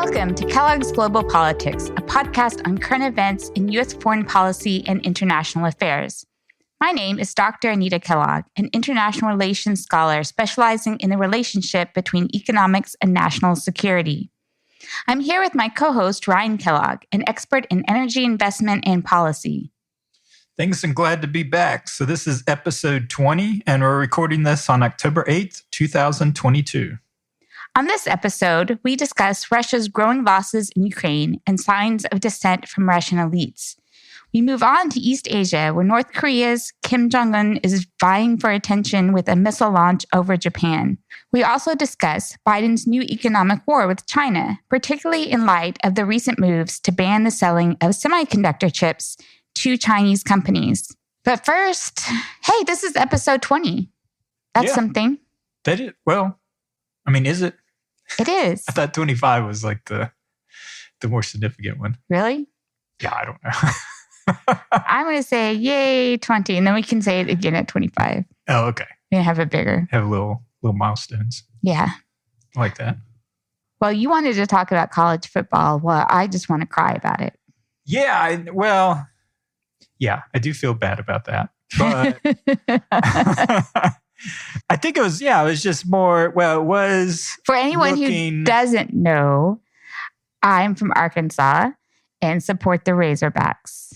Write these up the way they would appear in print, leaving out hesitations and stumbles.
Welcome to Kellogg's Global Politics, a podcast on current events in U.S. foreign policy and international affairs. My name is Dr. Anita Kellogg, an international relations scholar specializing in the relationship between economics and national security. I'm here with my co-host, Ryan Kellogg, an expert in energy investment and policy. Thanks and glad to be back. So this is episode 20, and we're recording this on October 8th, 2022. On this episode, we discuss Russia's growing losses in Ukraine and signs of dissent from Russian elites. We move on to East Asia, where North Korea's Kim Jong-un is vying for attention with a missile launch over Japan. We also discuss Biden's new economic war with China, particularly in light of the recent moves to ban the selling of semiconductor chips to Chinese companies. But first, hey, this is episode 20. That's something. That is, well, I mean, is it? It is. I thought 25 was like the more significant one. Really? Yeah, I don't know. I'm going to say, yay, 20. And then we can say it again at 25. Oh, okay. We're going to have it bigger. Have little milestones. Yeah. I like that. Well, you wanted to talk about college football. Well, I just want to cry about it. Yeah, I do feel bad about that. But I think it was just more, it was... For anyone who doesn't know, I'm from Arkansas and support the Razorbacks.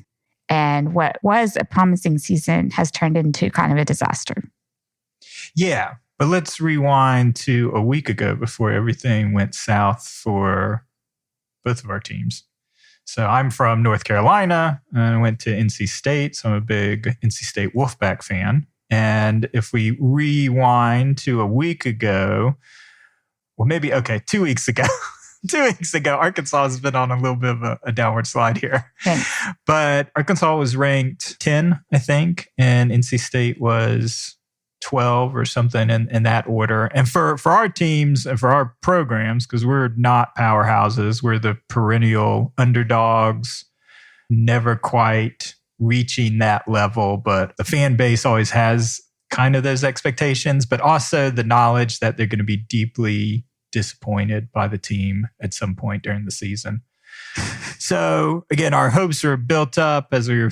And what was a promising season has turned into kind of a disaster. Yeah, but let's rewind to a week ago before everything went south for both of our teams. So I'm from North Carolina, and I went to NC State, so I'm a big NC State Wolfpack fan. And if we rewind to a week ago, 2 weeks ago. 2 weeks ago, Arkansas has been on a little bit of a downward slide here. Thanks. But Arkansas was ranked 10, I think, and NC State was 12 or something in that order. And for our teams and for our programs, because we're not powerhouses, we're the perennial underdogs, never quite reaching that level, but the fan base always has kind of those expectations, but also the knowledge that they're going to be deeply disappointed by the team at some point during the season. So again, our hopes were built up as we were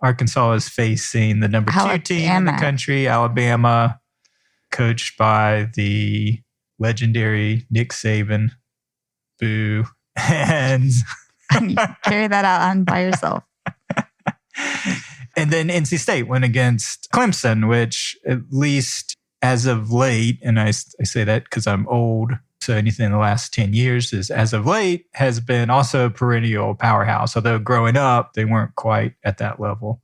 Arkansas is facing the number 2 team in the country, Alabama, coached by the legendary Nick Saban. Boo. And you carry that out on by yourself. And then NC State went against Clemson, which at least as of late, and I say that because I'm old, so anything in the last 10 years is as of late has been also a perennial powerhouse. Although growing up, they weren't quite at that level.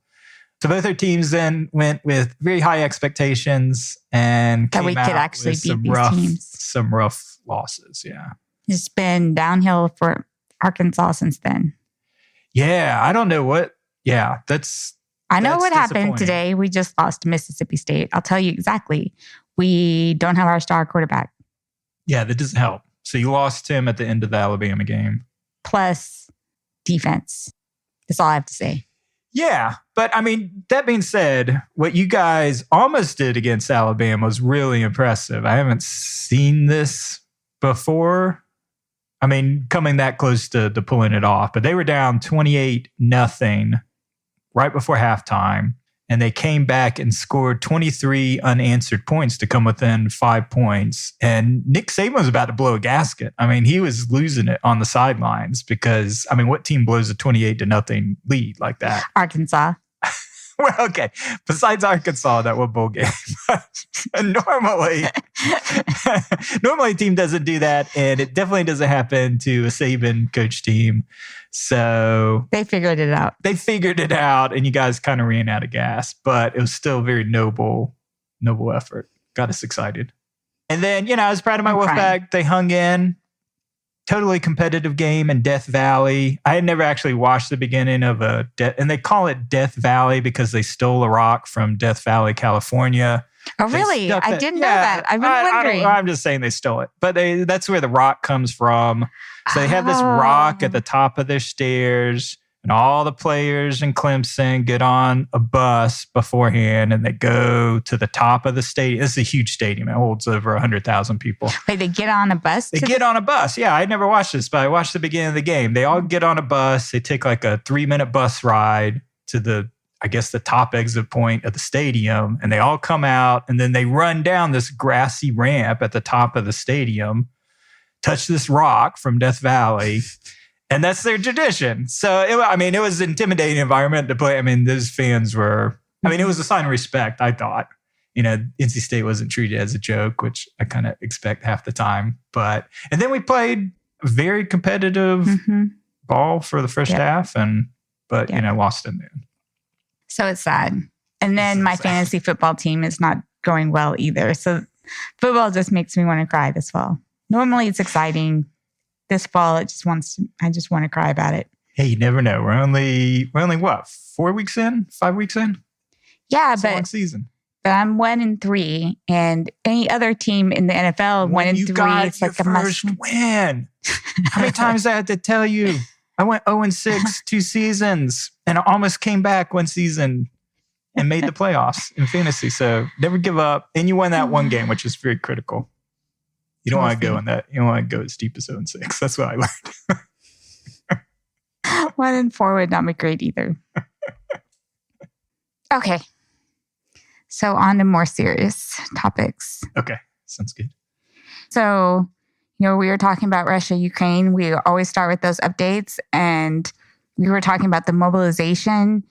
So both our teams then went with very high expectations and that we could actually beat these teams. Some rough losses, yeah. It's been downhill for Arkansas since then. Yeah, I don't know what. Yeah, I know what happened today. We just lost to Mississippi State. I'll tell you exactly. We don't have our star quarterback. Yeah, that doesn't help. So you lost him at the end of the Alabama game. Plus defense. That's all I have to say. Yeah, but I mean, that being said, what you guys almost did against Alabama was really impressive. I haven't seen this before. I mean, coming that close to pulling it off, but they were down 28-0 right before halftime, and they came back and scored 23 unanswered points to come within 5 points. And Nick Saban was about to blow a gasket. I mean, he was losing it on the sidelines because, I mean, what team blows a 28-0 lead like that? Arkansas. Well, okay. Besides Arkansas, that one bowl game. Normally a team doesn't do that, and it definitely doesn't happen to a Saban coach team. So they figured it out. And you guys kind of ran out of gas, but it was still a very noble effort. Got us excited. And then, I was proud of my Wolfpack. They hung in. Totally competitive game in Death Valley. I had never actually watched the beginning of and they call it Death Valley because they stole a rock from Death Valley, California. Oh, really? I didn't know that. I've been wondering. I'm just saying they stole it. But that's where the rock comes from. So they have this rock at the top of their stairs. And all the players in Clemson get on a bus beforehand and they go to the top of the stadium. It's a huge stadium. It holds over 100,000 people. Wait, they get on a bus? They get on a bus. Yeah, I never watched this, but I watched the beginning of the game. They all get on a bus. They take like a 3-minute bus ride to the top exit point of the stadium. And they all come out and then they run down this grassy ramp at the top of the stadium, touch this rock from Death Valley. And that's their tradition. So, it was an intimidating environment to play. Those fans were, it was a sign of respect, I thought. NC State wasn't treated as a joke, which I kind of expect half the time. And then we played very competitive ball for the first half, but lost in the end. So it's sad. And then my fantasy football team is not going well either. So football just makes me want to cry this fall. Normally it's exciting. This fall, I just want to cry about it. Hey, you never know. We're only what, 4 weeks in, 5 weeks in? Yeah, it's a long season. But I'm 1-3, and any other team in the NFL 1-3. It's like a first win. How many times I had to tell you? I went 0-6 2 seasons, and I almost came back one season and made the playoffs in fantasy. So never give up. And you won that one game, which is very critical. You don't want to go in that. You don't want to go as deep as 0-6. That's what I learned. 1-4 would not be great either. Okay. So on to more serious topics. Okay. Sounds good. So, we were talking about Russia, Ukraine. We always start with those updates. And we were talking about the mobilization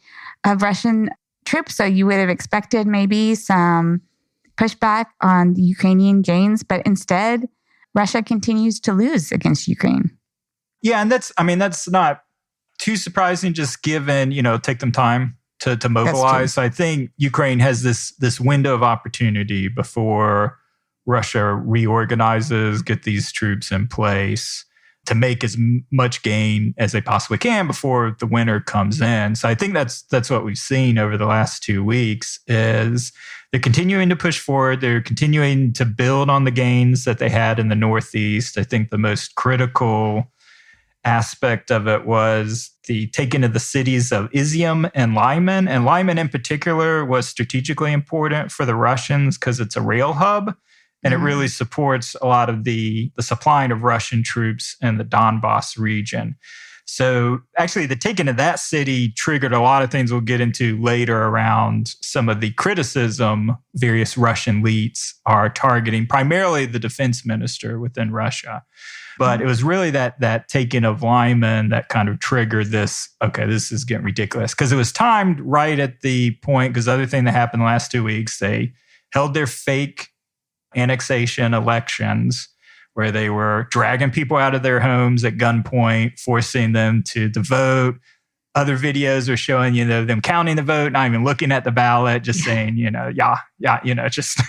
of Russian troops. So you would have expected maybe some pushback on the Ukrainian gains, but instead, Russia continues to lose against Ukraine. Yeah, and that's not too surprising, just given, take them time to mobilize. I think Ukraine has this window of opportunity before Russia reorganizes, get these troops in place to make as much gain as they possibly can before the winter comes in. So I think that's what we've seen over the last 2 weeks is they're continuing to push forward. They're continuing to build on the gains that they had in the Northeast. I think the most critical aspect of it was the taking of the cities of Izium and Lyman. And Lyman in particular was strategically important for the Russians because it's a rail hub. And it really supports a lot of the supplying of Russian troops in the Donbass region. So actually, the taking of that city triggered a lot of things we'll get into later around some of the criticism various Russian elites are targeting, primarily the defense minister within Russia. But it was really that taking of Lyman that kind of triggered this, okay, this is getting ridiculous. Because it was timed right at the point, because the other thing that happened the last 2 weeks, they held their fake annexation elections where they were dragging people out of their homes at gunpoint, forcing them to vote. Other videos are showing, them counting the vote, not even looking at the ballot, just saying, just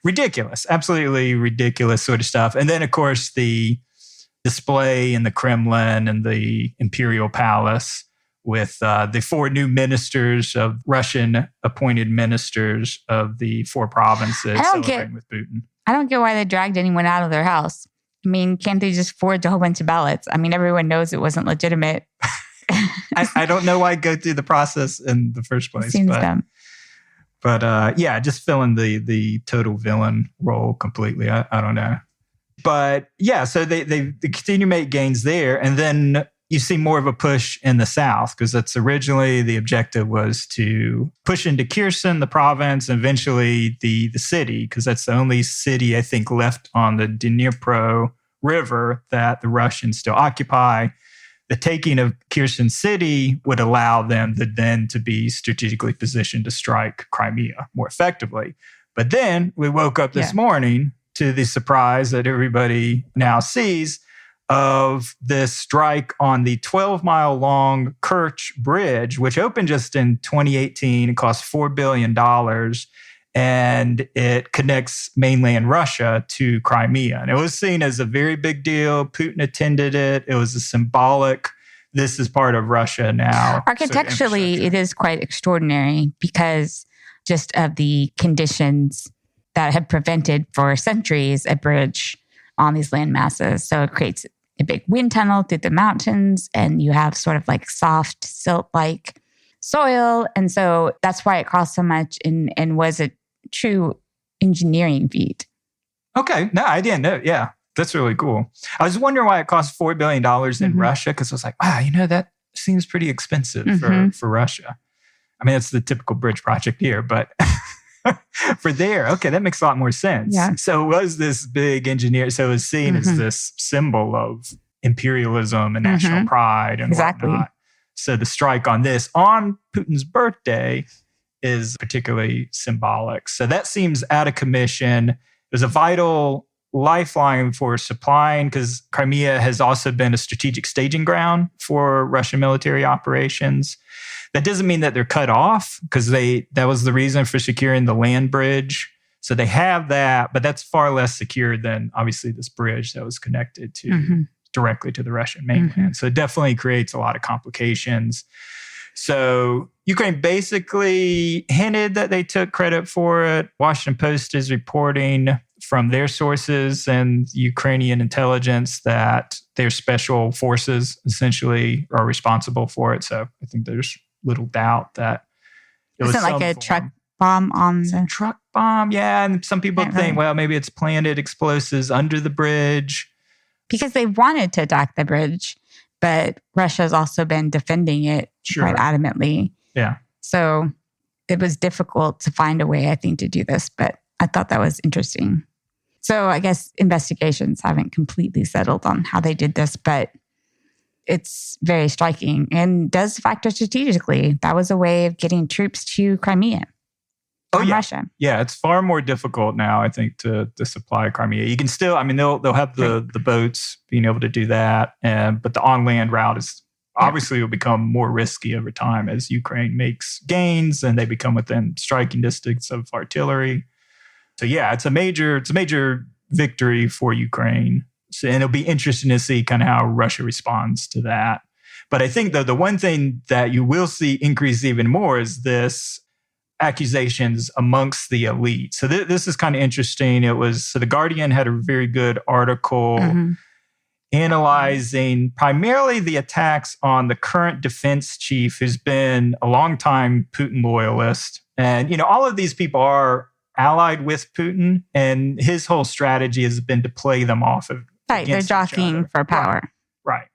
ridiculous, absolutely ridiculous sort of stuff. And then, of course, the display in the Kremlin and the Imperial Palace with the 4 new ministers of Russian appointed ministers of the 4 provinces celebrating with Putin. I don't get why they dragged anyone out of their house. Can't they just forge a whole bunch of ballots? Everyone knows it wasn't legitimate. I don't know why I go through the process in the first place. Seems dumb. But just filling the total villain role completely. I don't know. But yeah, so they continue to make gains there. And then you see more of a push in the south, because that's originally the objective was to push into Kherson, the province, and eventually the city, because that's the only city, I think, left on the Dnipro River that the Russians still occupy. The taking of Kherson City would allow them to be strategically positioned to strike Crimea more effectively. But then we woke up this morning to the surprise that everybody now sees of this strike on the 12-mile-long Kerch Bridge, which opened just in 2018. It cost $4 billion, and it connects mainland Russia to Crimea. And it was seen as a very big deal. Putin attended it. It was a symbolic, this is part of Russia now. Architecturally, it is quite extraordinary because just of the conditions that have prevented for centuries a bridge on these land masses. So it creates a big wind tunnel through the mountains, and you have sort of like soft silt-like soil. And so that's why it cost so much and was a true engineering feat. Okay. No, I didn't know. Yeah, that's really cool. I was wondering why it cost $4 billion in Russia, because I was like, wow, that seems pretty expensive for Russia. I mean, it's the typical bridge project here, but for there, okay, that makes a lot more sense. Yeah. So it was this big engineer. So it was seen as this symbol of imperialism and national pride and whatnot. So the strike on Putin's birthday is particularly symbolic. So that seems out of commission. It was a vital lifeline for supplying, because Crimea has also been a strategic staging ground for Russian military operations. That doesn't mean that they're cut off, because that was the reason for securing the land bridge. So they have that, but that's far less secure than obviously this bridge that was connected to directly to the Russian mainland. So it definitely creates a lot of complications. So Ukraine basically hinted that they took credit for it. Washington Post is reporting from their sources and Ukrainian intelligence that their special forces essentially are responsible for it. So I think there's little doubt that it was like a truck bomb on the truck bomb. Yeah. And some people think, well, maybe it's planted explosives under the bridge. Because they wanted to attack the bridge, but Russia's also been defending it quite adamantly. Yeah. So it was difficult to find a way, I think, to do this, but I thought that was interesting. So I guess investigations haven't completely settled on how they did this, but it's very striking and does factor strategically. That was a way of getting troops to Crimea from Russia. Yeah, it's far more difficult now, I think, to supply Crimea. You can still, they'll have the boats being able to do that, but the on-land route is obviously will become more risky over time as Ukraine makes gains and they become within striking distance of artillery. So yeah, it's a major victory for Ukraine. So, and it'll be interesting to see kind of how Russia responds to that. But I think, though, the one thing that you will see increase even more is this accusations amongst the elite. So this is kind of interesting. So The Guardian had a very good article analyzing primarily the attacks on the current defense chief, who's been a longtime Putin loyalist. And, all of these people are allied with Putin, and his whole strategy has been to play them off of Right, they're jockeying for power. Right.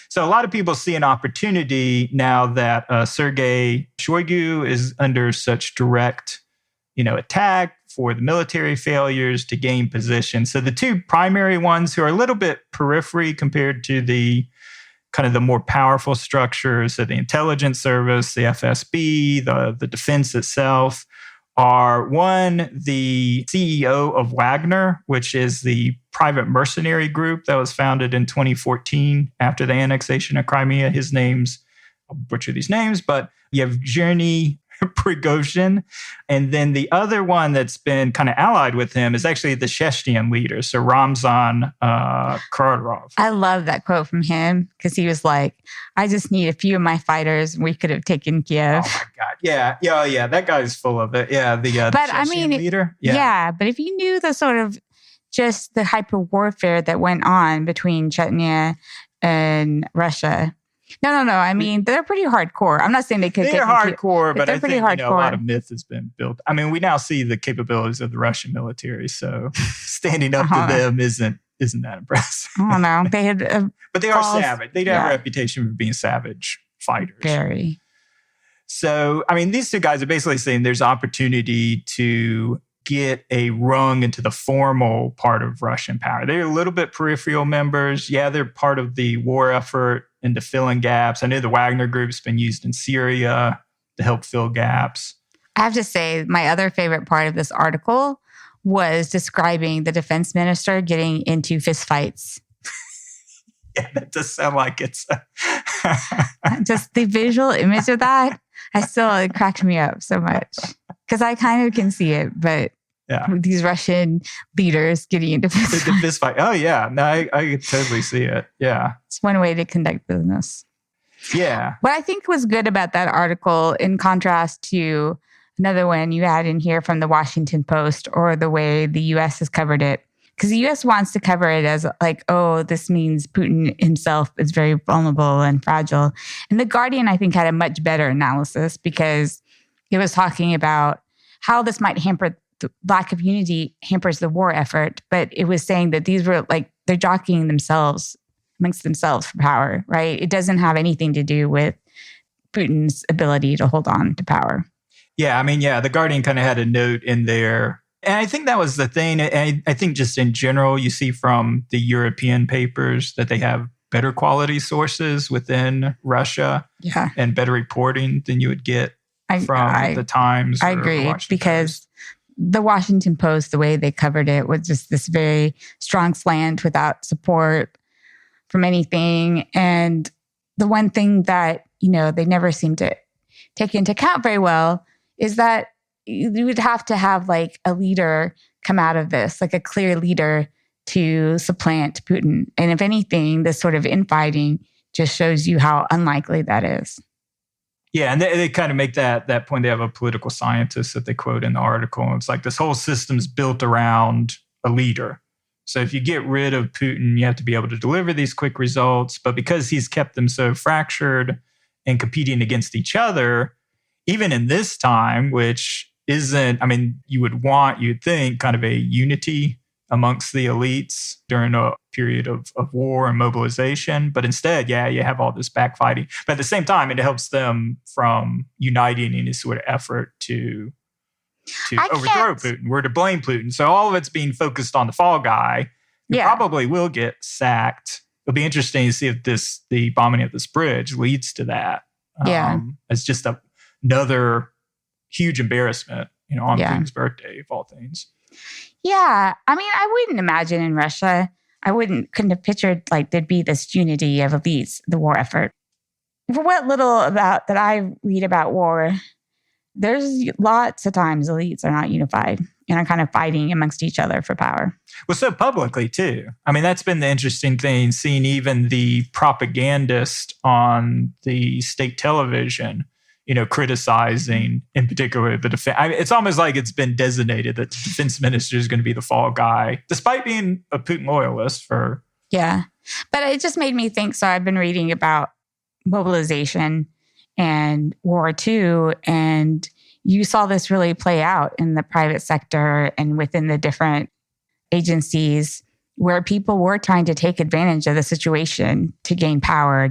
So a lot of people see an opportunity now that Sergei Shoigu is under such direct, attack for the military failures to gain position. So the two primary ones who are a little bit periphery compared to the kind of the more powerful structures, so the intelligence service, the FSB, the defense itself, are one, the CEO of Wagner, which is the private mercenary group that was founded in 2014 after the annexation of Crimea. His name's, I'll butcher these names, but Yevgeny Prigozhin. And then the other one that's been kind of allied with him is actually the Chechen leader, so Ramzan Kadyrov. I love that quote from him because he was like, I just need a few of my fighters and we could have taken Kiev. Oh my God. Yeah. That guy's full of it. Yeah. The Chechen leader. Yeah. But if you knew the sort of just the hyper warfare that went on between Chechnya and Russia. No. They're pretty hardcore. I'm not saying they could. They're hardcore, but I think hardcore. A lot of myth has been built. We now see the capabilities of the Russian military, so standing up to them isn't that impressive. I don't know. They had, but they are savage. They have a reputation for being savage fighters. Very. So, these two guys are basically saying there's opportunity to get a rung into the formal part of Russian power. They're a little bit peripheral members. Yeah, they're part of the war effort into filling gaps. I know the Wagner Group's been used in Syria to help fill gaps. I have to say, my other favorite part of this article was describing the defense minister getting into fistfights. Yeah, that does sound like it's... Just the visual image of that, it cracked me up so much. Because I kind of can see it, but these Russian leaders getting into fist fight. Oh, yeah. No, I could totally see it. Yeah. It's one way to conduct business. Yeah. What I think was good about that article, in contrast to another one you had in here from the Washington Post or the way the U.S. has covered it, Because the U.S. wants to cover it as like, oh, this means Putin himself is very vulnerable and fragile. And The Guardian, I think, had a much better analysis because it was talking about how this might hamper the lack of unity hampers the war effort. But it was saying that these were like, they're jockeying themselves amongst themselves for power, right? It doesn't have anything to do with Putin's ability to hold on to power. Yeah, I mean, The Guardian kind of had a note in there. And I think that was the thing. I think just in general, you see from the European papers that they have better quality sources within Russia and better reporting than you would get from the Times. I agree, because the Washington Post, the way they covered it was just this very strong slant without support from anything. And the one thing that, they never seem to take into account very well is that you would have to have like a leader come out of this, like a clear leader to supplant Putin. And if anything, this sort of infighting just shows you how unlikely that is. Yeah, and they kind of make that point. They have a political scientist that they quote in the article. And it's like this whole system's built around a leader. So if you get rid of Putin, you have to be able to deliver these quick results. But because he's kept them so fractured and competing against each other, even in this time, which isn't, I mean, you'd think kind of a unity amongst the elites during a period of war and mobilization. But instead, you have all this backfighting. But at the same time, it helps them from uniting in this sort of effort to overthrow Putin. We're to blame Putin. So all of it's being focused on the fall guy who probably will get sacked. It'll be interesting to see if the bombing of this bridge leads to that. It's just another huge embarrassment, on Putin's birthday, of all things. Yeah. I mean, I wouldn't imagine in Russia, couldn't have pictured like there'd be this unity of elites, the war effort. For what little about that I read about war, there's lots of times elites are not unified and are kind of fighting amongst each other for power. Well, so publicly too. I mean, that's been the interesting thing, seeing even the propagandist on the state television, criticizing in particular the defense. I mean, it's almost like it's been designated that the defense minister is going to be the fall guy, despite being a Putin loyalist for. Yeah. But it just made me think. So I've been reading about mobilization and War II, and you saw this really play out in the private sector and within the different agencies where people were trying to take advantage of the situation to gain power,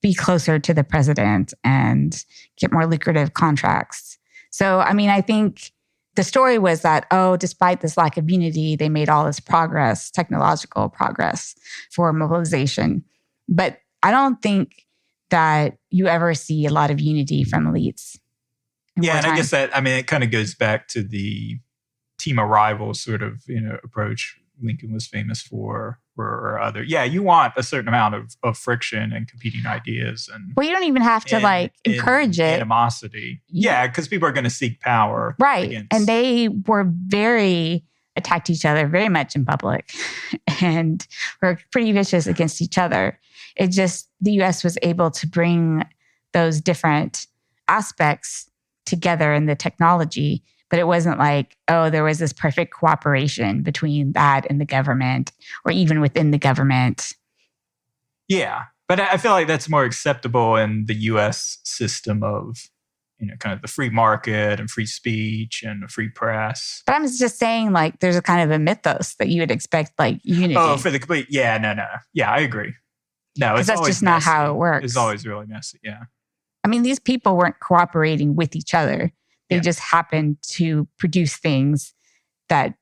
be closer to the president and get more lucrative contracts. So, I mean, I think the story was that, despite this lack of unity, they made all this progress, technological progress for mobilization. But I don't think that you ever see a lot of unity from elites. Yeah, and I guess it kind of goes back to the team of rivals sort of, approach Lincoln was famous for or other. Yeah, you want a certain amount of friction and competing ideas. And you don't even have to encourage it. Animosity. Yeah, because people are going to seek power. Right. And they were attacked each other very much in public and were pretty vicious against each other. It just, the U.S. was able to bring those different aspects together in the technology. But it wasn't like, there was this perfect cooperation between that and the government, or even within the government. Yeah, but I feel like that's more acceptable in the U.S. system of, kind of the free market and free speech and a free press. But I'm just saying, there's a kind of a mythos that you would expect, unity. Oh, for the complete, no. Yeah, I agree. No, it's that's just not messy. how it works. It's always really messy, yeah. I mean, these people weren't cooperating with each other. They just happened to produce things that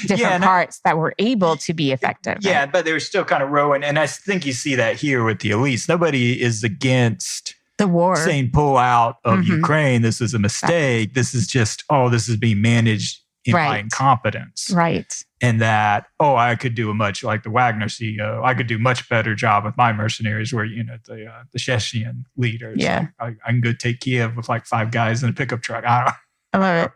different parts that were able to be effective. Yeah, but they were still kind of rowing. And I think you see that here with the elites. Nobody is against the war, saying pull out of Ukraine. This is a mistake. This is just, this is being managed in my incompetence. Right. And that, I could do like the Wagner CEO, I could do much better job with my mercenaries where, the Chechen leaders. Yeah. I can go take Kiev with 5 guys in a pickup truck. I love it.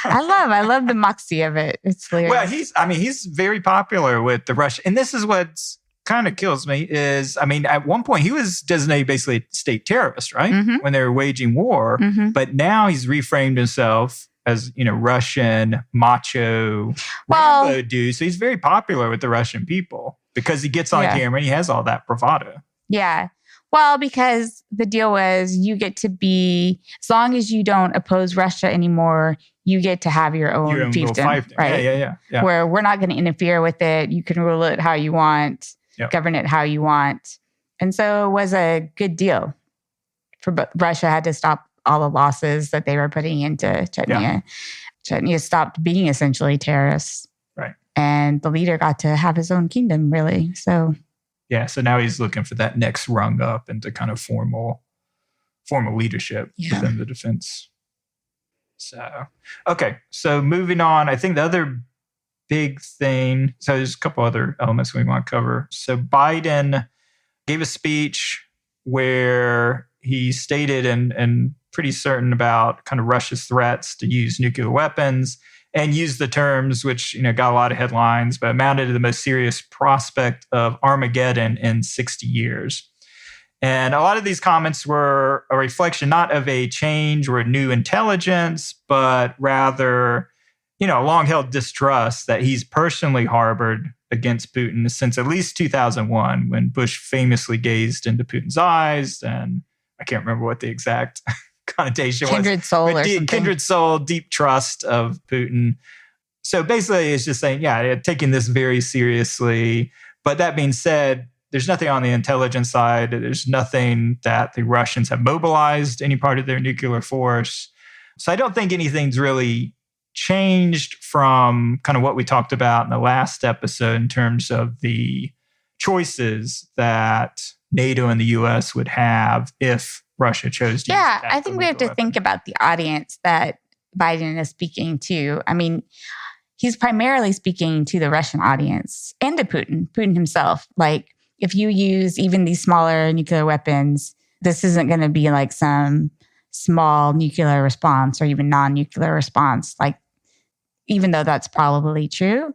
I love the moxie of it. It's hilarious. Well, he's very popular with the Russian. And this is what's kind of kills me is, at one point he was designated basically a state terrorist, right? When they were waging war. But now he's reframed himself as Russian macho Rambo dude. So he's very popular with the Russian people because he gets on camera and he has all that bravado. Yeah. Well, because the deal was you get to be, as long as you don't oppose Russia anymore, you get to have your own fiefdom, right? Yeah. Where we're not going to interfere with it. You can rule it how you want, govern it how you want. And so it was a good deal. Russia had to stop all the losses that they were putting into Chechnya. Yeah. Chechnya stopped being essentially terrorists. Right. And the leader got to have his own kingdom, really. So... yeah, so now he's looking for that next rung up into kind of formal leadership within the defense. So, okay, so moving on, I think the other big thing, so there's a couple other elements we want to cover. So Biden gave a speech where he stated and pretty certain about kind of Russia's threats to use nuclear weapons, and used the terms, which got a lot of headlines, but amounted to the most serious prospect of Armageddon in 60 years. And a lot of these comments were a reflection not of a change or a new intelligence, but rather, a long-held distrust that he's personally harbored against Putin since at least 2001, when Bush famously gazed into Putin's eyes, and I can't remember what the exact connotation kindred was. Soul or something. Kindred soul, deep trust of Putin. So basically it's just saying, taking this very seriously. But that being said, there's nothing on the intelligence side. There's nothing that the Russians have mobilized any part of their nuclear force. So I don't think anything's really changed from kind of what we talked about in the last episode in terms of the choices that NATO and the US would have if Russia chose to use I think we have to think about the audience that Biden is speaking to. I mean, he's primarily speaking to the Russian audience and to Putin himself. Like, if you use even these smaller nuclear weapons, this isn't going to be like some small nuclear response or even non-nuclear response. Like, even though that's probably true,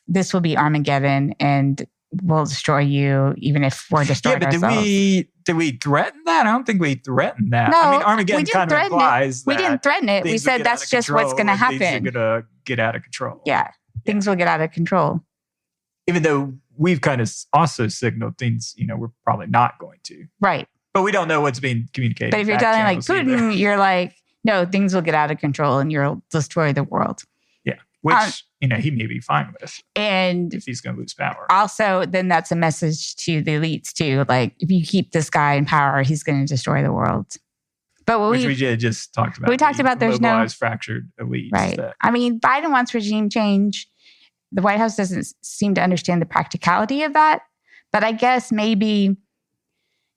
this will be Armageddon and we'll destroy you, even if we're destroying ourselves. Did we threaten that? I don't think we threatened that. No, I mean, Armageddon kind of implies that we didn't threaten it. We said that's just what's going to happen. Things are going to get out of control. Yeah, things will get out of control. Even though we've kind of also signaled things, we're probably not going to. Right. But we don't know what's being communicated. But if you're telling like Putin, you're like, no, things will get out of control and you'll destroy the world. Yeah, which, he may be fine with. And if he's going to lose power. Also, then that's a message to the elites too. Like, if you keep this guy in power, he's going to destroy the world. But which we just talked about. We talked about there's no fractured elites. Right. I mean, Biden wants regime change. The White House doesn't seem to understand the practicality of that. But I guess maybe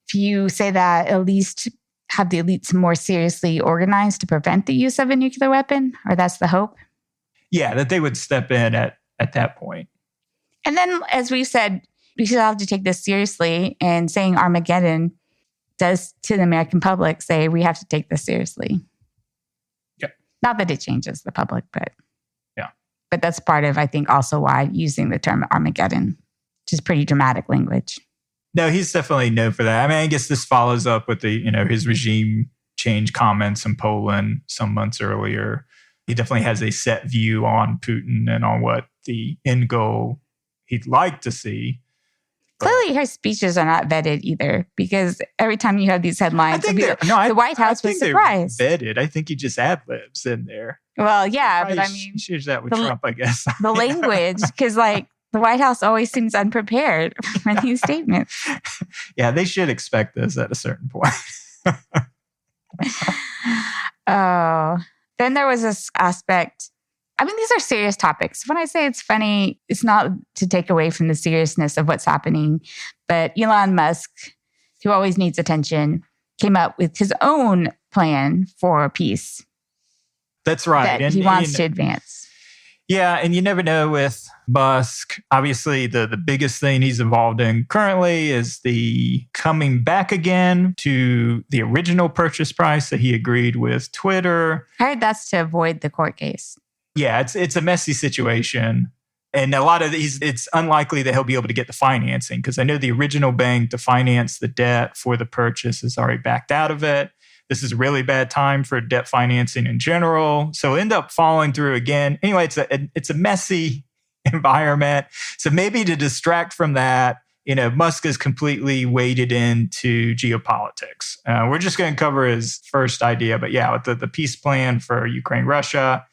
if you say that, at least have the elites more seriously organized to prevent the use of a nuclear weapon, or that's the hope. Yeah, that they would step in at that point. And then, as we've said, we should have to take this seriously. And saying Armageddon does to the American public say we have to take this seriously. Yeah. Not that it changes the public, but yeah. But that's part of, I think, also why using the term Armageddon, which is pretty dramatic language. No, he's definitely known for that. I mean, I guess this follows up with the, his regime change comments in Poland some months earlier. He definitely has a set view on Putin and on what the end goal he'd like to see. Clearly, her speeches are not vetted either, because every time you have these headlines, the White House was surprised. Vetted. I think he just ad-libs in there. Well, yeah, but I mean, he shares that with Trump, I guess. The language, because the White House always seems unprepared for these statements. Yeah, they should expect this at a certain point. Oh. Then there was this aspect. I mean, these are serious topics. When I say it's funny, it's not to take away from the seriousness of what's happening. But Elon Musk, who always needs attention, came up with his own plan for peace. That's right. That he wants to advance. Yeah, and you never know with Musk. Obviously, the biggest thing he's involved in currently is the coming back again to the original purchase price that he agreed with Twitter. I heard that's to avoid the court case. Yeah, it's a messy situation. And a lot of these, it's unlikely that he'll be able to get the financing, because I know the original bank to finance the debt for the purchase has already backed out of it. this is a really bad time for debt financing in general. So end up falling through again. Anyway, it's a messy environment. So maybe to distract from that, Musk is completely waded into geopolitics. We're just going to cover his first idea, but yeah, with the peace plan for Ukraine, Russia,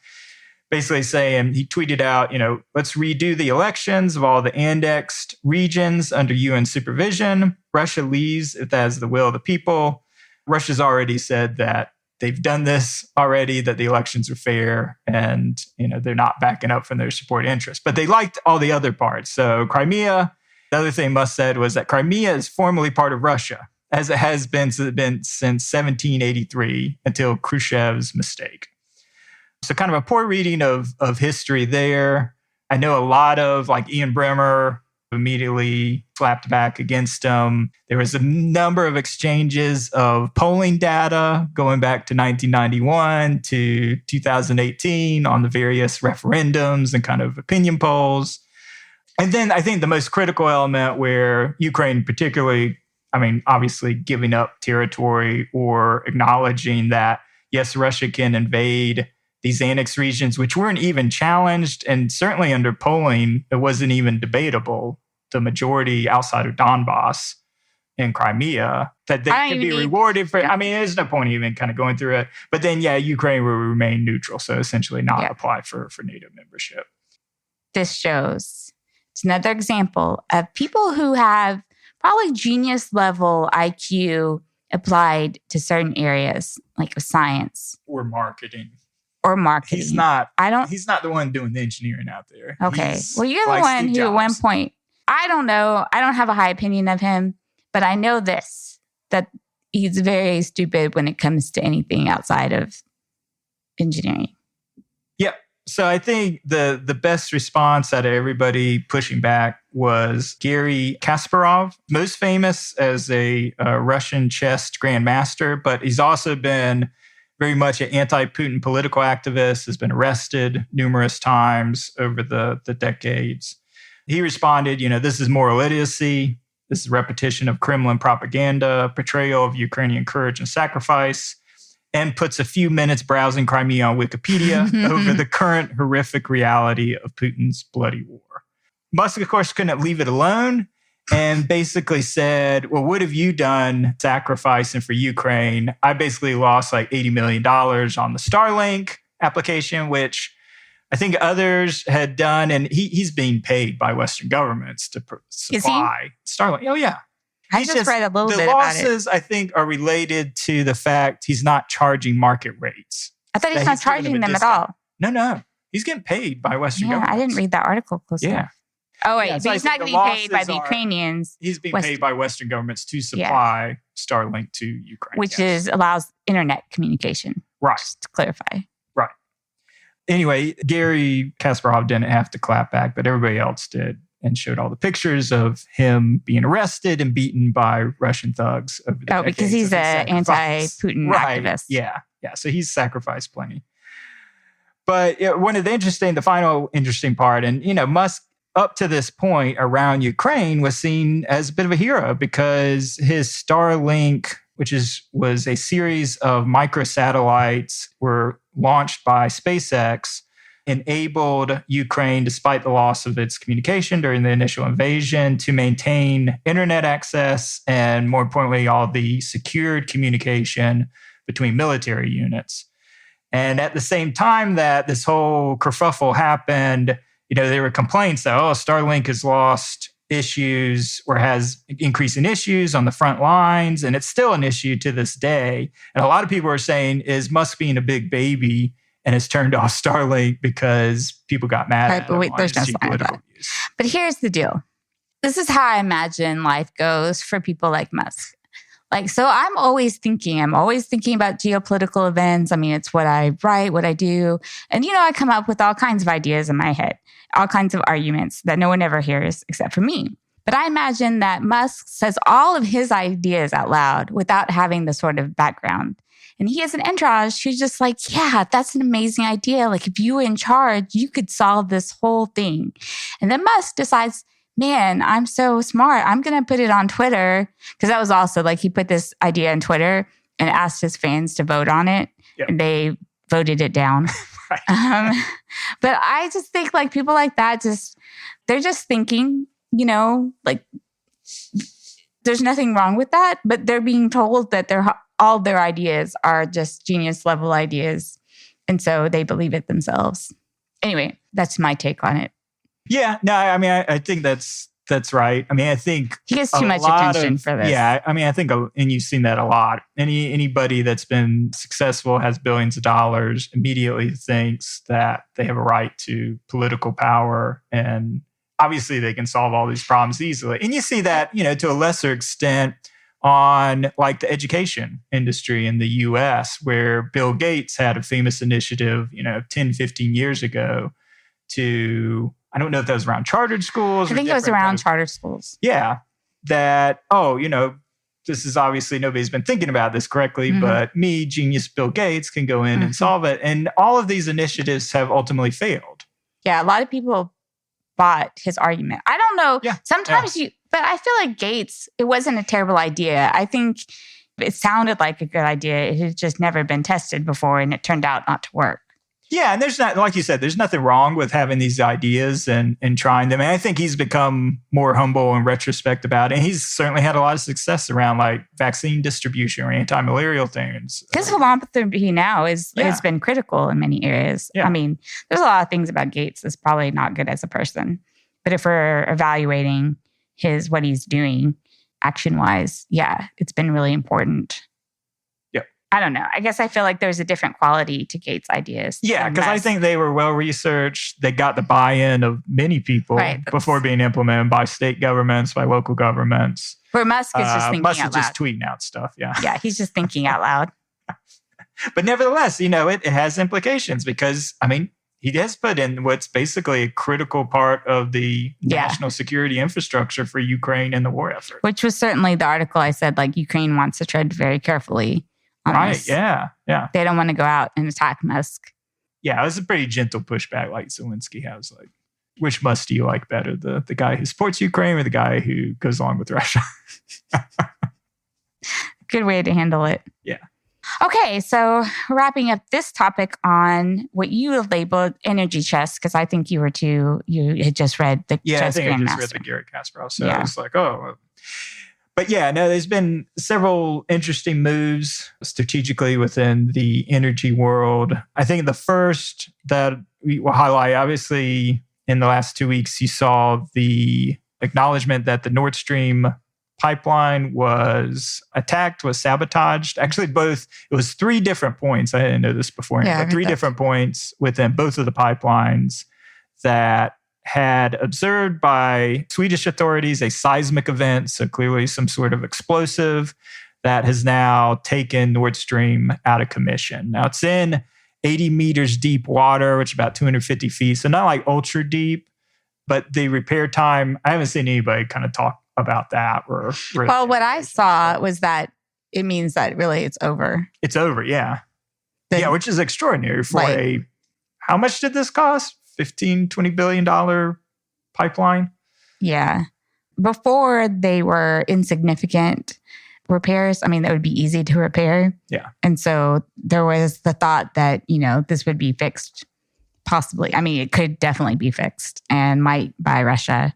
basically saying, he tweeted out, let's redo the elections of all the annexed regions under UN supervision. Russia leaves if that is the will of the people. Russia's already said that they've done this already, that the elections are fair, and they're not backing up from their support interests. But they liked all the other parts. So Crimea, the other thing Musk said was that Crimea is formally part of Russia, as it has been since 1783 until Khrushchev's mistake. So kind of a poor reading of history there. I know a lot of, like Ian Bremmer, immediately slapped back against him. There was a number of exchanges of polling data going back to 1991 to 2018 on the various referendums and kind of opinion polls. And then I think the most critical element where Ukraine particularly, obviously giving up territory or acknowledging that, yes, Russia can invade these annexed regions, which weren't even challenged, and certainly under polling, it wasn't even debatable. The majority outside of Donbass in Crimea, that they can be rewarded for. There's no point even kind of going through it. But then, Ukraine will remain neutral, so essentially not apply for NATO membership. This shows, it's another example of people who have probably genius level IQ applied to certain areas, like science or marketing. He's not the one doing the engineering out there. Okay. Well, you're the one who at one point, I don't know. I don't have a high opinion of him, but I know this, that he's very stupid when it comes to anything outside of engineering. Yep. So I think the best response out of everybody pushing back was Garry Kasparov, most famous as a Russian chess grandmaster, but he's also been very much an anti-Putin political activist, has been arrested numerous times over the decades. He responded, this is moral idiocy. This is repetition of Kremlin propaganda, portrayal of Ukrainian courage and sacrifice, and puts a few minutes browsing Crimea on Wikipedia over the current horrific reality of Putin's bloody war. Musk, of course, couldn't leave it alone and basically said, well, what have you done sacrificing for Ukraine? I basically lost like $80 million on the Starlink application, which I think others had done, and he's being paid by Western governments to supply Starlink. Oh, yeah. I just read a little bit about it. The losses, I think, are related to the fact he's not charging market rates. I thought he's not charging them at all. No. He's getting paid by Western governments. I didn't read that article closely. Yeah. Oh, wait. But he's not getting paid by the Ukrainians. He's being paid by Western governments to supply Starlink to Ukraine. Which allows internet communication. Right. Just to clarify. Right. Anyway, Garry Kasparov didn't have to clap back, but everybody else did, and showed all the pictures of him being arrested and beaten by Russian thugs over the decades. Because he's an anti-Putin activist. Yeah. So he's sacrificed plenty. But the final interesting part, and Musk up to this point around Ukraine was seen as a bit of a hero because his Starlink, which was a series of microsatellites, were launched by SpaceX, enabled Ukraine, despite the loss of its communication during the initial invasion, to maintain internet access and, more importantly, all the secured communication between military units. And at the same time that this whole kerfuffle happened, there were complaints that, Starlink has lost issues or has increasing issues on the front lines, and it's still an issue to this day. And a lot of people are saying, is Musk being a big baby and has turned off Starlink because people got mad at him. There's no sign of that. But here's the deal. This is how I imagine life goes for people like Musk. So I'm always thinking about geopolitical events. It's what I write, what I do. And, I come up with all kinds of ideas in my head, all kinds of arguments that no one ever hears except for me. But I imagine that Musk says all of his ideas out loud without having the sort of background. And he has an entourage who's just like, yeah, that's an amazing idea. If you were in charge, you could solve this whole thing. And then Musk decides, man, I'm so smart. I'm going to put it on Twitter. Because that was also he put this idea on Twitter. and asked his fans to vote on it. Yep. And they voted it down. Right. But I just think like people like that, they're just thinking, like there's nothing wrong with that, but they're being told that all their ideas are just genius level ideas. And so they believe it themselves. Anyway, that's my take on it. Yeah, no, I mean, I think that's right. I mean, I think he gets too much attention for this. Yeah, I mean, I think, and you've seen that a lot. Anybody that's been successful, has billions of dollars, immediately thinks that they have a right to political power, and obviously they can solve all these problems easily. And you see that, to a lesser extent on like the education industry in the US, where Bill Gates had a famous initiative, 10, 15 years ago to, I don't know if that was around chartered schools. I think it was around charter schools. Yeah. That, this is obviously nobody's been thinking about this correctly, but me, genius Bill Gates, can go in and solve it. And all of these initiatives have ultimately failed. Yeah. A lot of people bought his argument. I don't know. Yeah. Sometimes but I feel like Gates, it wasn't a terrible idea. I think it sounded like a good idea. It had just never been tested before, and it turned out not to work. Yeah, and there's not, like you said, there's nothing wrong with having these ideas and trying them. And I think he's become more humble in retrospect about it. And he's certainly had a lot of success around like vaccine distribution or anti-malarial things. His philanthropy now has been critical in many areas. Yeah. I mean, there's a lot of things about Gates that's probably not good as a person. But if we're evaluating what he's doing action-wise, it's been really important. I don't know. I guess I feel like there's a different quality to Gates' ideas. Yeah, because I think they were well-researched. They got the buy-in of many people before being implemented by state governments, by local governments. Where Musk is just thinking out loud. Musk is just tweeting out stuff, yeah. Yeah, he's just thinking out loud. But nevertheless, it has implications because, I mean, he has put in what's basically a critical part of the national security infrastructure for Ukraine and the war effort. Which was certainly the article I said, like, Ukraine wants to tread very carefully on this. Yeah. They don't want to go out and attack Musk. Yeah, it was a pretty gentle pushback like Zelensky has. Like, which Musk do you like better? The guy who supports Ukraine or the guy who goes along with Russia? Good way to handle it. Yeah. Okay, so wrapping up this topic on what you labeled energy chess, because I think you had just read the chess Grandmaster. I Grandmaster. just read the Garrett Kasparov. So I was like, But there's been several interesting moves strategically within the energy world. I think the first that we will highlight, obviously, in the last 2 weeks, you saw the acknowledgement that the Nord Stream pipeline was attacked, was sabotaged. Actually, it was 3 different points. I didn't know this before, but 3 different points within both of the pipelines that had observed by Swedish authorities a seismic event, so clearly some sort of explosive that has now taken Nord Stream out of commission. Now, it's in 80 meters deep water, which is about 250 feet, so not like ultra deep, but the repair time, I haven't seen anybody kind of talk about that. Well, what I saw was that it means that really it's over. It's over, yeah. Which is extraordinary for how much did this cost? $15-20 billion pipeline? Yeah. Before they were insignificant repairs. I mean, that would be easy to repair. Yeah. And so there was the thought that, this would be fixed possibly. I mean, it could definitely be fixed and might by Russia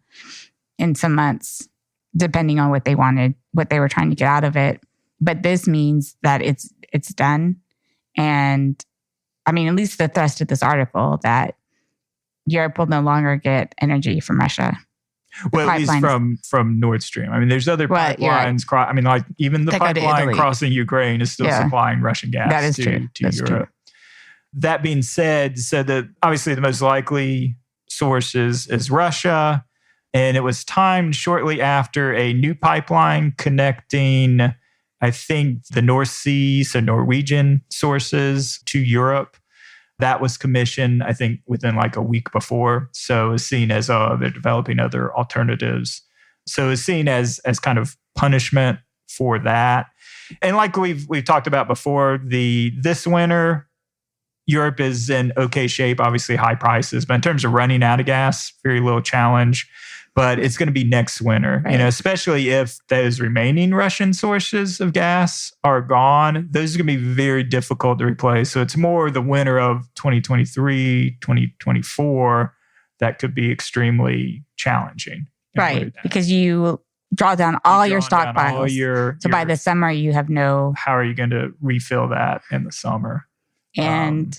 in some months, depending on what they wanted, what they were trying to get out of it. But this means that it's done. And I mean, at least the thrust of this article that Europe will no longer get energy from Russia. Well, at least from Nord Stream. I mean, there's other pipelines. I mean, like even the pipeline crossing Ukraine is still supplying Russian gas to Europe. True. That being said, so obviously the most likely source is Russia. And it was timed shortly after a new pipeline connecting, I think, the North Sea, so Norwegian sources to Europe. That was commissioned, I think, within like a week before. So it's seen as they're developing other alternatives. So it's seen as kind of punishment for that. And like we've talked about before, this winter, Europe is in okay shape, obviously high prices. But in terms of running out of gas, very little challenge. but it's going to be next winter, Right. Especially if those remaining Russian sources of gas are gone. Those are going to be very difficult to replace. So it's more the winter of 2023, 2024 that could be extremely challenging. Right. Because you draw down all your stockpiles. So by the summer, you have no... How are you going to refill that in the summer? And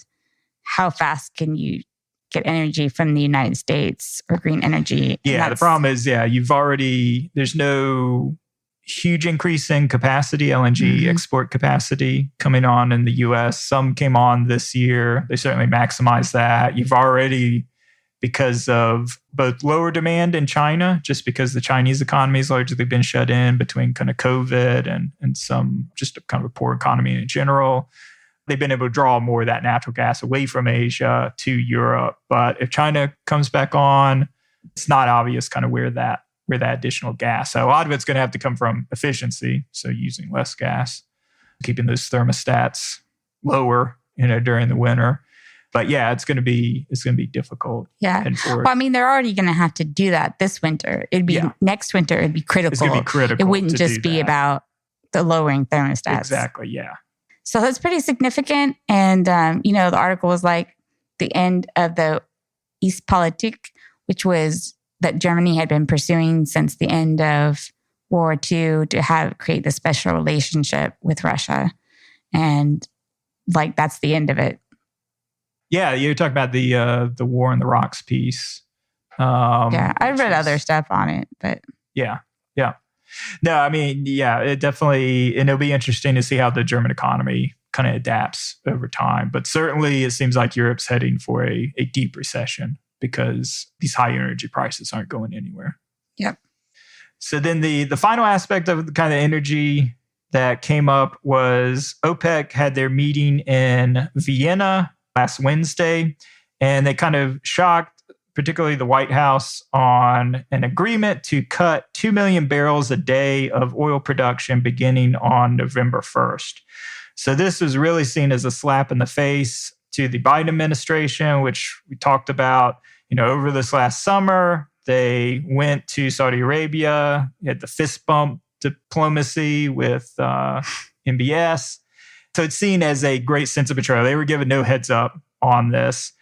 how fast can you get energy from the United States or green energy? Yeah, the problem is, there's no huge increase in capacity, LNG export capacity coming on in the US. Some came on this year. They certainly maximized that. You've already, because of both lower demand in China, just because the Chinese economy has largely been shut in between kind of COVID and some just a kind of a poor economy in general. They've been able to draw more of that natural gas away from Asia to Europe. But if China comes back on, it's not obvious kind of where that additional gas. So a lot of it's going to have to come from efficiency. So using less gas, keeping those thermostats lower, during the winter. But yeah, it's going to be difficult. Yeah. Well, I mean, they're already going to have to do that this winter. It'd be next winter. It'd be critical. It's going to be critical. It wouldn't just be about the lowering thermostats. Exactly. Yeah. So that's pretty significant. And, the article was like the end of the Ostpolitik, which was that Germany had been pursuing since the end of World War II to create this special relationship with Russia. And that's the end of it. Yeah, you're talking about the War in the Rocks piece. I've read other stuff on it, but... Yeah. No, I mean, it definitely, and it'll be interesting to see how the German economy kind of adapts over time. But certainly it seems like Europe's heading for a deep recession because these high energy prices aren't going anywhere. Yep. So then the final aspect of the kind of energy that came up was OPEC had their meeting in Vienna last Wednesday, and they kind of shocked particularly the White House, on an agreement to cut 2 million barrels a day of oil production beginning on November 1st. So this was really seen as a slap in the face to the Biden administration, which we talked about, over this last summer. They went to Saudi Arabia, had the fist bump diplomacy with MBS. So it's seen as a great sense of betrayal. They were given no heads up on this.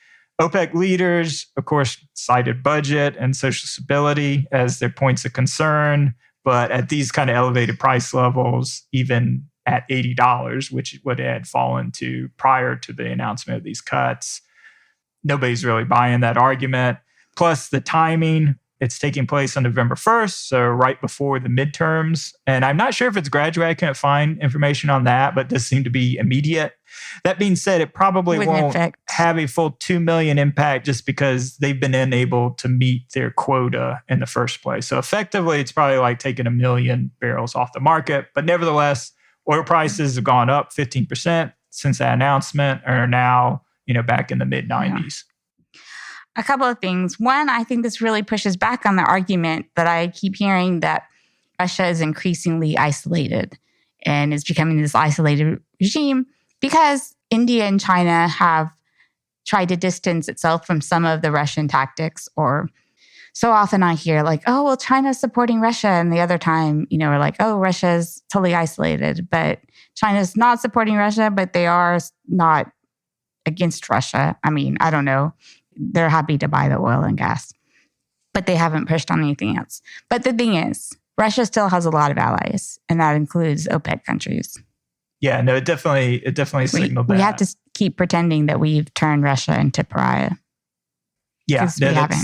OPEC leaders, of course, cited budget and social stability as their points of concern. But at these kind of elevated price levels, even at $80, which would had fallen to prior to the announcement of these cuts, nobody's really buying that argument. Plus the timing, it's taking place on November 1st, so right before the midterms. And I'm not sure if it's graduate. I couldn't find information on that, but this seemed to be immediate. That being said, it probably won't have a full 2 million impact just because they've been unable to meet their quota in the first place. So effectively, it's probably like taking 1 million barrels off the market. But nevertheless, oil prices have gone up 15% since that announcement and are now, back in the mid-90s. A couple of things. One, I think this really pushes back on the argument that I keep hearing that Russia is increasingly isolated and is becoming this isolated regime because India and China have tried to distance itself from some of the Russian tactics. Or so often I hear China's supporting Russia. And the other time, we're like, Russia's totally isolated. But China's not supporting Russia, but they are not against Russia. I mean, I don't know. They're happy to buy the oil and gas, but they haven't pushed on anything else. But the thing is, Russia still has a lot of allies, and that includes OPEC countries. Yeah, no, it definitely signaled that. We have to keep pretending that we've turned Russia into pariah. Yeah,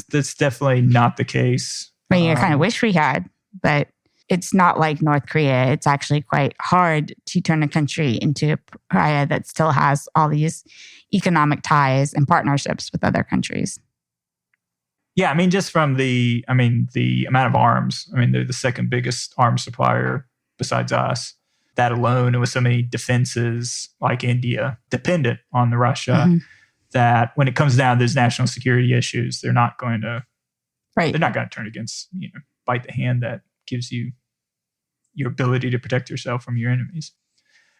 that's definitely not the case. I mean, I kind of wish we had, but it's not like North Korea. It's actually quite hard to turn a country into a pariah that still has all these economic ties and partnerships with other countries. Yeah, I mean, just from the amount of arms. I mean, they're the second biggest arms supplier besides us. That alone, with so many defenses like India dependent on the Russia, that when it comes down to those national security issues, they're not going to they're not going to turn against, bite the hand that gives you your ability to protect yourself from your enemies.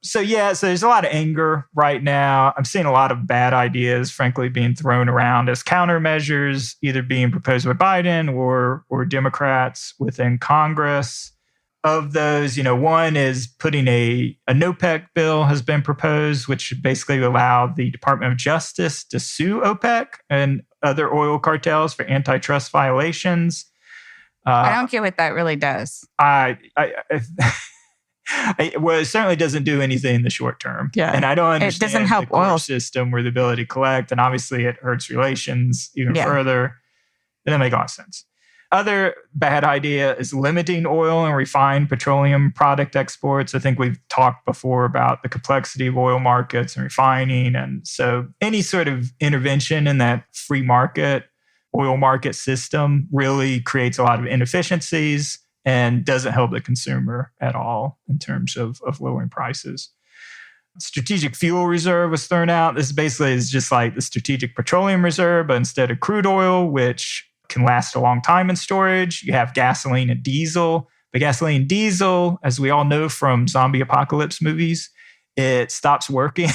So there's a lot of anger right now. I'm seeing a lot of bad ideas, frankly, being thrown around as countermeasures, either being proposed by Biden or Democrats within Congress. Of those, one is putting a NOPEC bill has been proposed, which should basically allow the Department of Justice to sue OPEC and other oil cartels for antitrust violations. I don't get what that really does. Well, it certainly doesn't do anything in the short term. Yeah. And I don't understand it doesn't help the court oil system or the ability to collect. And obviously it hurts relations even further. It doesn't make a lot of sense. Other bad idea is limiting oil and refined petroleum product exports. I think we've talked before about the complexity of oil markets and refining. And so any sort of intervention in that free market, oil market system really creates a lot of inefficiencies and doesn't help the consumer at all in terms of lowering prices. Strategic fuel reserve was thrown out. This basically is just like the strategic petroleum reserve, but instead of crude oil, which can last a long time in storage, you have gasoline and diesel. But gasoline and diesel, as we all know from zombie apocalypse movies, it stops working.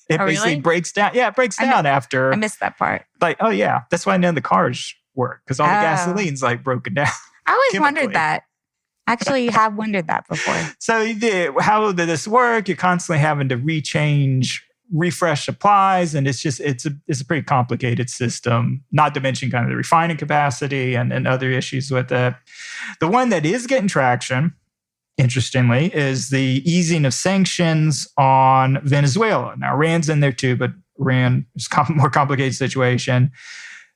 It basically really? breaks down. Yeah, it breaks down after. I missed that part. Like, oh yeah, that's why none of the cars work because all the gasoline's like broken down. I always wondered that. Actually, have wondered that before. So how did this work? You're constantly having to refresh supplies, and it's a pretty complicated system. Not to mention kind of the refining capacity and other issues with it. The one that is getting traction, interestingly, is the easing of sanctions on Venezuela. Now, Iran's in there too, but Iran is a more complicated situation.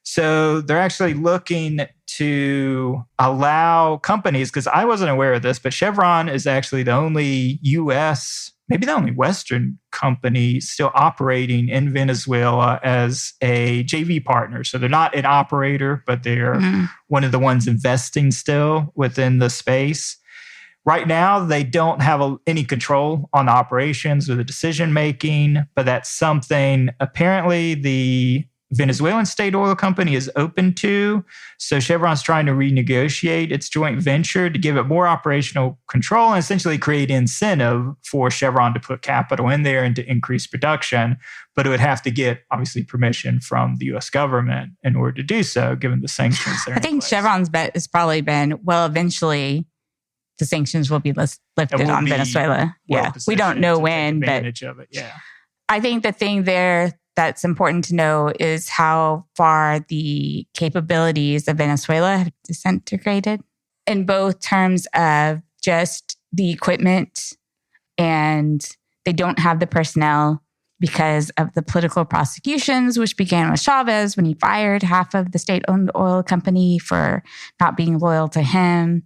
So they're actually looking to allow companies, because I wasn't aware of this, but Chevron is actually the only U.S., maybe the only Western company still operating in Venezuela as a JV partner. So they're not an operator, but they're one of the ones investing still within the space. Right now, they don't have any control on the operations or the decision-making, but that's something apparently the Venezuelan state oil company is open to. So Chevron's trying to renegotiate its joint venture to give it more operational control and essentially create incentive for Chevron to put capital in there and to increase production. But it would have to get, obviously, permission from the U.S. government in order to do so, given the sanctions there. I think Chevron's bet has probably been, well, eventually the sanctions will be lifted on Venezuela. Yeah, we don't know when, but I think the thing there that's important to know is how far the capabilities of Venezuela have disintegrated in both terms of just the equipment, and they don't have the personnel because of the political prosecutions, which began with Chavez when he fired half of the state-owned oil company for not being loyal to him.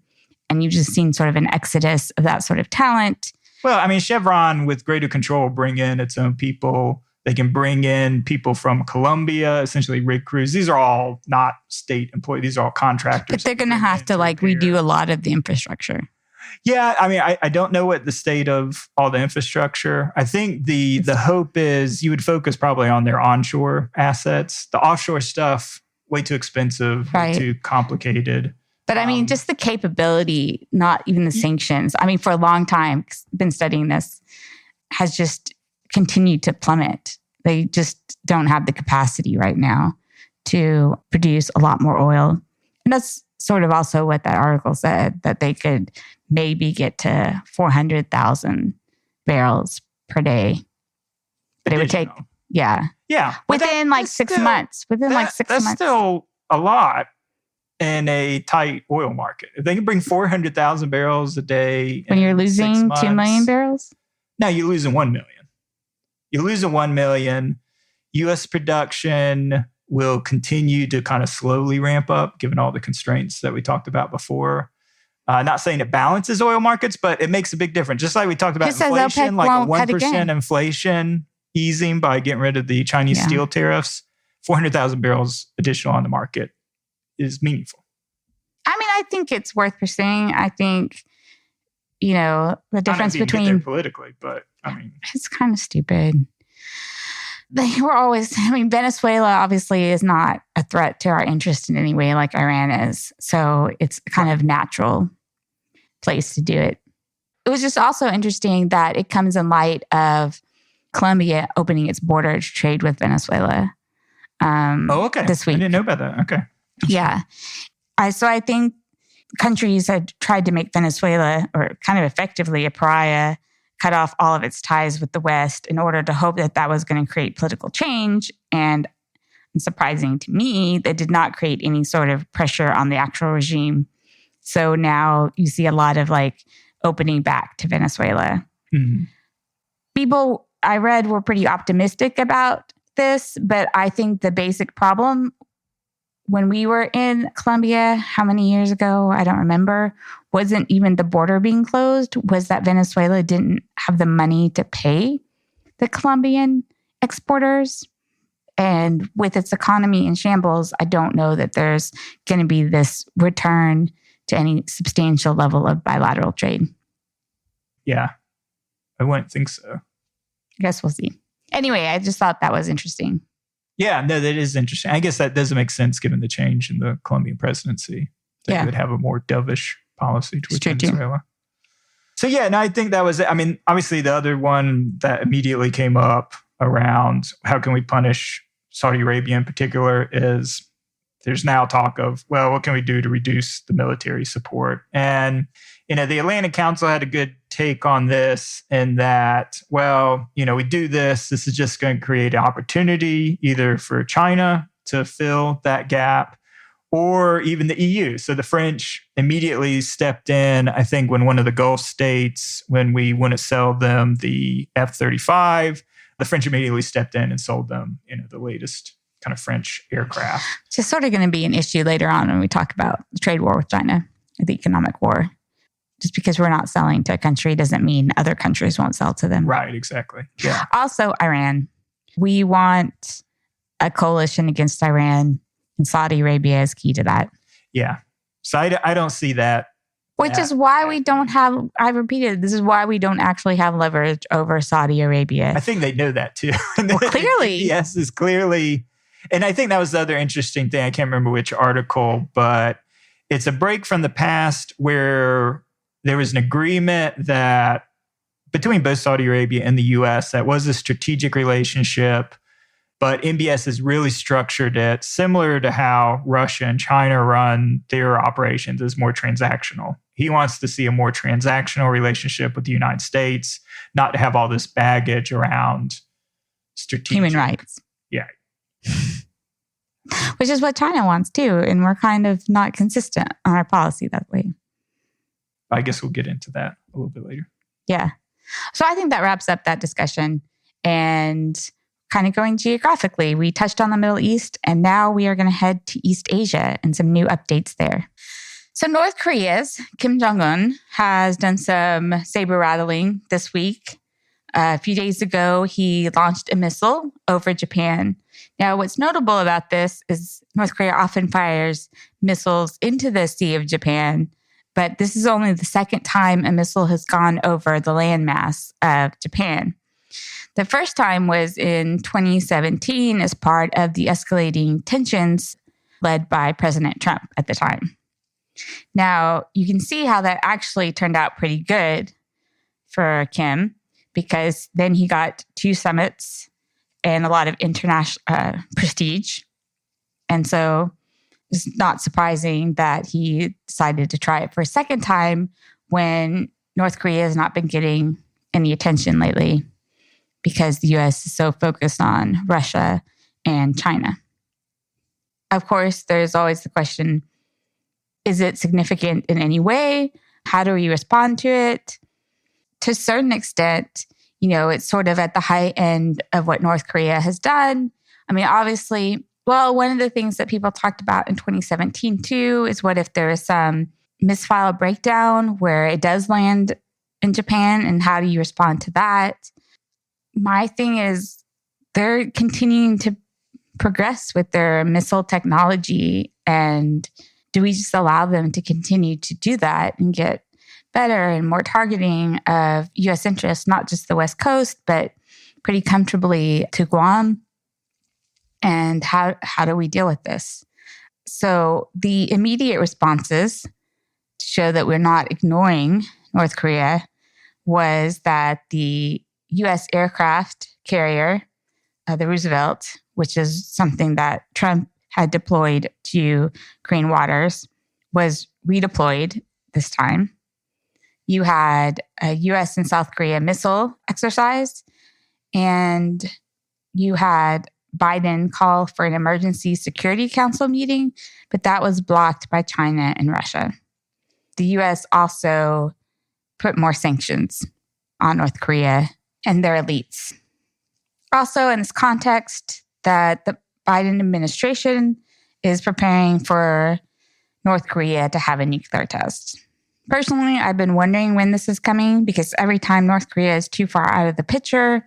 And you've just seen sort of an exodus of that sort of talent. Well, I mean, Chevron, with greater control, bring in its own people. They can bring in people from Colombia, essentially rig crews. These are all not state employees. These are all contractors. But they're going to have to redo a lot of the infrastructure. Yeah, I mean, I don't know what the state of all the infrastructure. I think the hope is you would focus probably on their onshore assets. The offshore stuff, way too expensive, way too complicated. But I mean, just the capability, not even the sanctions. I mean, for a long time, been studying this, has just continued to plummet. They just don't have the capacity right now to produce a lot more oil. And that's sort of also what that article said, that they could maybe get to 400,000 barrels per day. But it would take, Yeah. Within like 6 months. That's still a lot in a tight oil market. If they can bring 400,000 barrels a day. When you're losing 2 million barrels? No, you're losing 1 million. You're losing 1 million. U.S. production will continue to kind of slowly ramp up, given all the constraints that we talked about before. Not saying it balances oil markets, but it makes a big difference. Just like we talked about inflation, like a 1% inflation easing by getting rid of the Chinese steel tariffs, 400,000 barrels additional on the market is meaningful. I mean, I think it's worth pursuing. I think, the difference between politically, but I mean, it's kind of stupid. Venezuela obviously is not a threat to our interest in any way like Iran is. So it's kind of natural place to do it. It was just also interesting that it comes in light of Colombia opening its border to trade with Venezuela okay. this week. I didn't know about that. Okay. Yeah. So I think countries had tried to make Venezuela, or kind of effectively a pariah, cut off all of its ties with the West in order to hope that that was going to create political change. And surprising to me, that did not create any sort of pressure on the actual regime. So now you see a lot of like opening back to Venezuela. Mm-hmm. People I read were pretty optimistic about this, but I think the basic problem when we were in Colombia, how many years ago, I don't remember, wasn't even the border being closed, was that Venezuela didn't have the money to pay the Colombian exporters. And with its economy in shambles, I don't know that there's going to be this return to any substantial level of bilateral trade. Yeah, I wouldn't think so. I guess we'll see. Anyway, I just thought that was interesting. Yeah, no, that is interesting. I guess that doesn't make sense given the change in the Colombian presidency. That you would have a more dovish policy towards Venezuela. So yeah, and I think that was, I mean, obviously the other one that immediately came up around how can we punish Saudi Arabia in particular is there's now talk of, well, what can we do to reduce the military support? And, you know, the Atlantic Council had a good take on this in that, well, you know, we do this is just going to create an opportunity either for China to fill that gap or even the EU. So the French immediately stepped in, I think, when one of the Gulf states, when we wouldn't sell them the F-35, the French immediately stepped in and sold them, you know, the latest kind of French aircraft. It's just sort of going to be an issue later on when we talk about the trade war with China, the economic war. Just because we're not selling to a country doesn't mean other countries won't sell to them. Right, exactly. Yeah. Also, Iran. We want a coalition against Iran, and Saudi Arabia is key to that. Yeah. So I don't see that. Which is why we don't have, I repeated, this is why we don't actually have leverage over Saudi Arabia. I think they know that too. Well, clearly. Yes, is clearly. And I think that was the other interesting thing. I can't remember which article, but it's a break from the past where there was an agreement that between both Saudi Arabia and the US that was a strategic relationship, but MBS has really structured it similar to how Russia and China run their operations as more transactional. He wants to see a more transactional relationship with the United States, not to have all this baggage around strategic. Human rights. Yeah. Which is what China wants too. And we're kind of not consistent on our policy that way. I guess we'll get into that a little bit later. Yeah. So I think that wraps up that discussion. And kind of going geographically, we touched on the Middle East, and now we are going to head to East Asia and some new updates there. So North Korea's Kim Jong-un has done some saber rattling this week. A few days ago, he launched a missile over Japan. Now, what's notable about this is North Korea often fires missiles into the Sea of Japan, but this is only the second time a missile has gone over the landmass of Japan. The first time was in 2017 as part of the escalating tensions led by President Trump at the time. Now, you can see how that actually turned out pretty good for Kim, because then he got 2 summits and a lot of international prestige. And so it's not surprising that he decided to try it for a second time when North Korea has not been getting any attention lately, because the U.S. is so focused on Russia and China. Of course, there's always the question, is it significant in any way? How do we respond to it? To a certain extent, you know, it's sort of at the high end of what North Korea has done. I mean, obviously, well, one of the things that people talked about in 2017 too is what if there is some misfile breakdown where it does land in Japan, and how do you respond to that? My thing is they're continuing to progress with their missile technology, and do we just allow them to continue to do that and get better and more targeting of U.S. interests, not just the West Coast, but pretty comfortably to Guam? And how do we deal with this? So the immediate responses to show that we're not ignoring North Korea was that the U.S. aircraft carrier, the Roosevelt, which is something that Trump had deployed to Korean waters, was redeployed this time. You had a U.S. and South Korea missile exercise, and you had Biden call for an emergency Security Council meeting, but that was blocked by China and Russia. The U.S. also put more sanctions on North Korea and their elites. Also, in this context, that the Biden administration is preparing for North Korea to have a nuclear test. Personally, I've been wondering when this is coming because every time North Korea is too far out of the picture,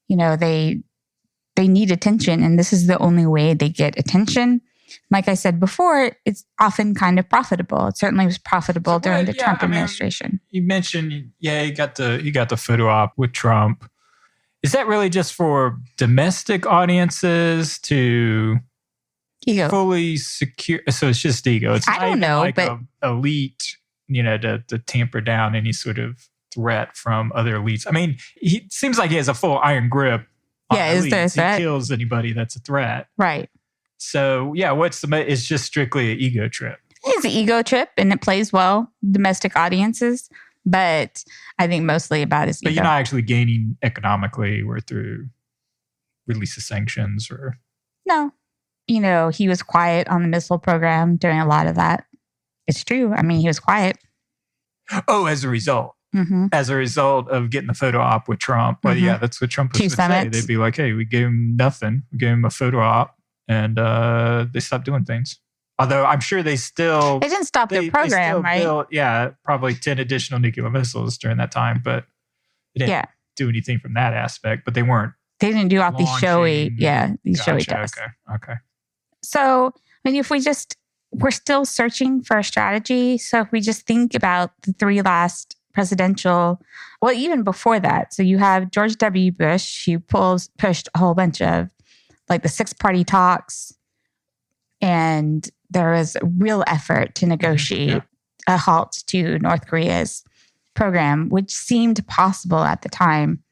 they need attention, and this is the only way they get attention. Like I said before, it's often kind of profitable. It certainly was profitable during the Trump administration. You mentioned, you got the photo op with Trump. Is that really just for domestic audiences to ego. Fully secure? So it's just ego. It's I don't know, like but elite, to tamper down any sort of threat from other elites. I mean, he seems like he has a full iron grip. Is there a threat? He kills anybody that's a threat. Right. So, it's just strictly an ego trip. It's an ego trip, and it plays well, domestic audiences, but I think mostly about his ego. But you're not actually gaining economically or through release of sanctions or... No. He was quiet on the missile program during a lot of that. It's true. I mean, he was quiet. Oh, as a result. Mm-hmm. As a result of getting the photo op with Trump. Well, Mm-hmm. yeah, that's what Trump would say. They'd be like, hey, we gave him nothing. We gave him a photo op, and they stopped doing things. Although I'm sure they didn't stop their program, right? Built, probably 10 additional nuclear missiles during that time, but they didn't do anything from that aspect. But they didn't do all these showy tests. Okay. So, I mean, we're still searching for a strategy. So if we just think about the three last presidential, well, even before that. So you have George W. Bush, who pushed a whole bunch of like the 6-party talks, and there was a real effort to negotiate a halt to North Korea's program, which seemed possible at the time,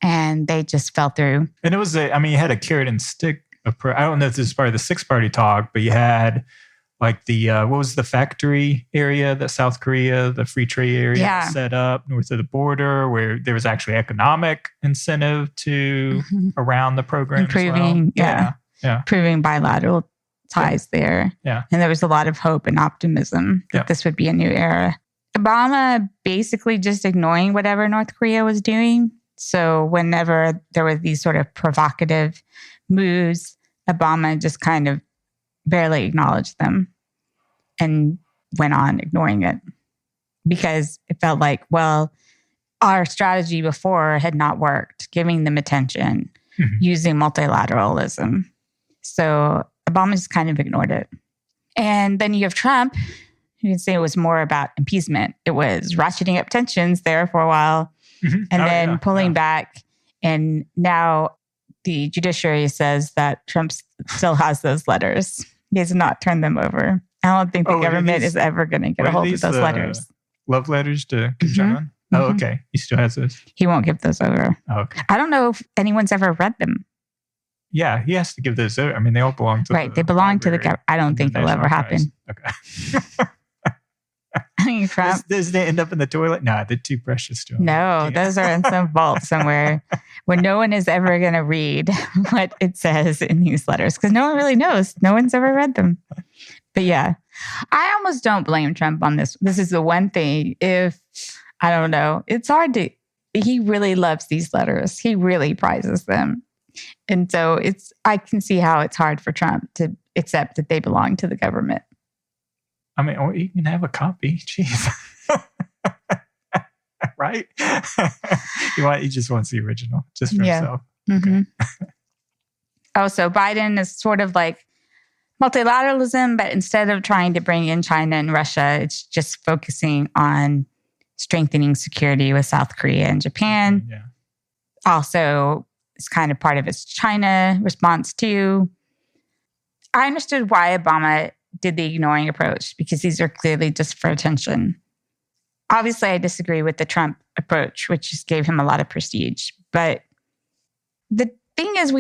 and they just fell through. And it was you had a carrot and stick approach. I don't know if this is part of the 6-party talk, but you had like the, what was the factory area that South Korea, the free trade area set up north of the border, where there was actually economic incentive to around the program. Improving, improving bilateral ties there. Yeah. And there was a lot of hope and optimism that this would be a new era. Obama basically just ignoring whatever North Korea was doing. So whenever there were these sort of provocative moves, Obama just kind of barely acknowledged them and went on ignoring it because it felt like, well, our strategy before had not worked, giving them attention, using multilateralism. So Obama just kind of ignored it. And then you have Trump, who can say it was more about appeasement. It was ratcheting up tensions there for a while and then pulling back. And now the judiciary says that Trump still has those letters. He has not turned them over. I don't think the government is ever going to get a hold of those letters. Love letters to Kim Jong-un? Oh, okay. He still has those. He won't give those over. Oh, okay. I don't know if anyone's ever read them. Yeah, he has to give those over. I mean, they all belong to they belong to the government. I don't think it'll ever happen. Okay. I mean, Trump. Does they end up in the toilet? No, they're too precious to him. No, those are in some vault somewhere where no one is ever going to read what it says in these letters because no one really knows. No one's ever read them. But yeah, I almost don't blame Trump on this. This is the one thing. I don't know, it's hard to, he really loves these letters. He really prizes them. And so I can see how it's hard for Trump to accept that they belong to the government. I mean, or you can have a copy. Jeez. Right? He just wants the original just for himself. Mm-hmm. Okay. So Biden is sort of like multilateralism, but instead of trying to bring in China and Russia, it's just focusing on strengthening security with South Korea and Japan. Yeah. Also, it's kind of part of its China response too. I understood why Obama did the ignoring approach because these are clearly just for attention. Obviously, I disagree with the Trump approach, which just gave him a lot of prestige. But the thing is,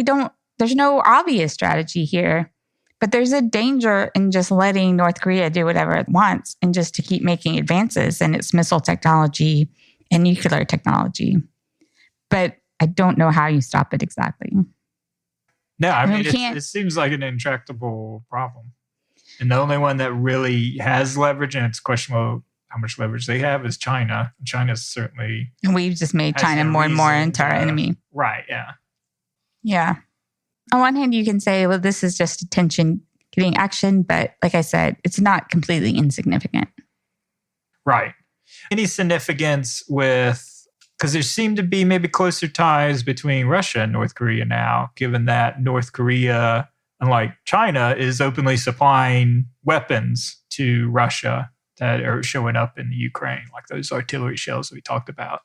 there's no obvious strategy here. But there's a danger in just letting North Korea do whatever it wants and just to keep making advances in its missile technology and nuclear technology. But I don't know how you stop it exactly. No, I mean, it seems like an intractable problem. And the only one that really has leverage, and it's questionable how much leverage they have, is China. China's certainly... And we've just made China more and more into our enemy. Right, yeah. Yeah. On one hand, you can say, well, this is just attention getting action. But like I said, it's not completely insignificant. Right. Any significance with... Because there seem to be maybe closer ties between Russia and North Korea now, given that North Korea, unlike China, is openly supplying weapons to Russia that are showing up in the Ukraine, like those artillery shells that we talked about.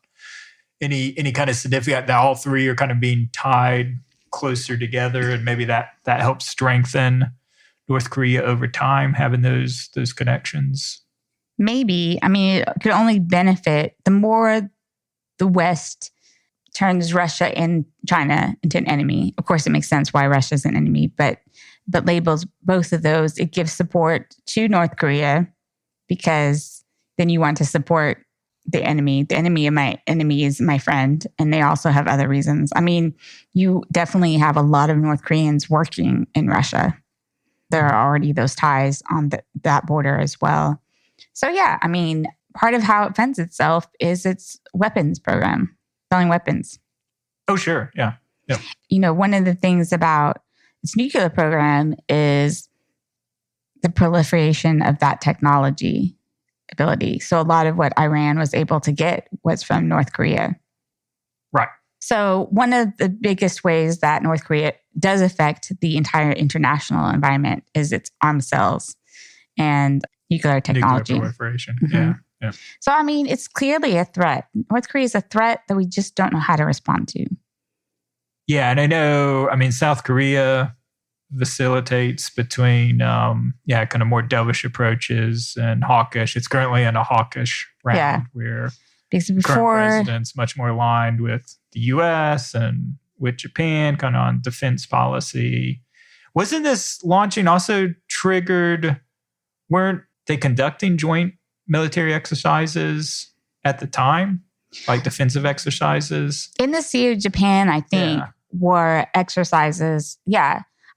Any kind of significant that all three are kind of being tied closer together, and maybe that helps strengthen North Korea over time, having those connections? Maybe. I mean, it could only benefit the more the West turns Russia and China into an enemy. Of course, it makes sense why Russia is an enemy, but labels both of those. It gives support to North Korea because then you want to support the enemy. The enemy of my enemy is my friend, and they also have other reasons. I mean, you definitely have a lot of North Koreans working in Russia. There are already those ties on that border as well. So yeah, I mean, part of how it fends itself is its weapons program, selling weapons. Oh, sure. Yeah. Yep. You know, one of the things about its nuclear program is the proliferation of that technology ability. So a lot of what Iran was able to get was from North Korea. Right. So one of the biggest ways that North Korea does affect the entire international environment is its arms sales and nuclear technology. Nuclear proliferation. Mm-hmm. Yeah. Yeah. So, I mean, it's clearly a threat. North Korea is a threat that we just don't know how to respond to. Yeah. And I know, South Korea facilitates between, kind of more dovish approaches and hawkish. It's currently in a hawkish round where because the current president's much more aligned with the U.S. and with Japan, kind of on defense policy. Wasn't this launching also triggered, weren't they conducting joint military exercises at the time, like defensive exercises? In the Sea of Japan, I think, were exercises,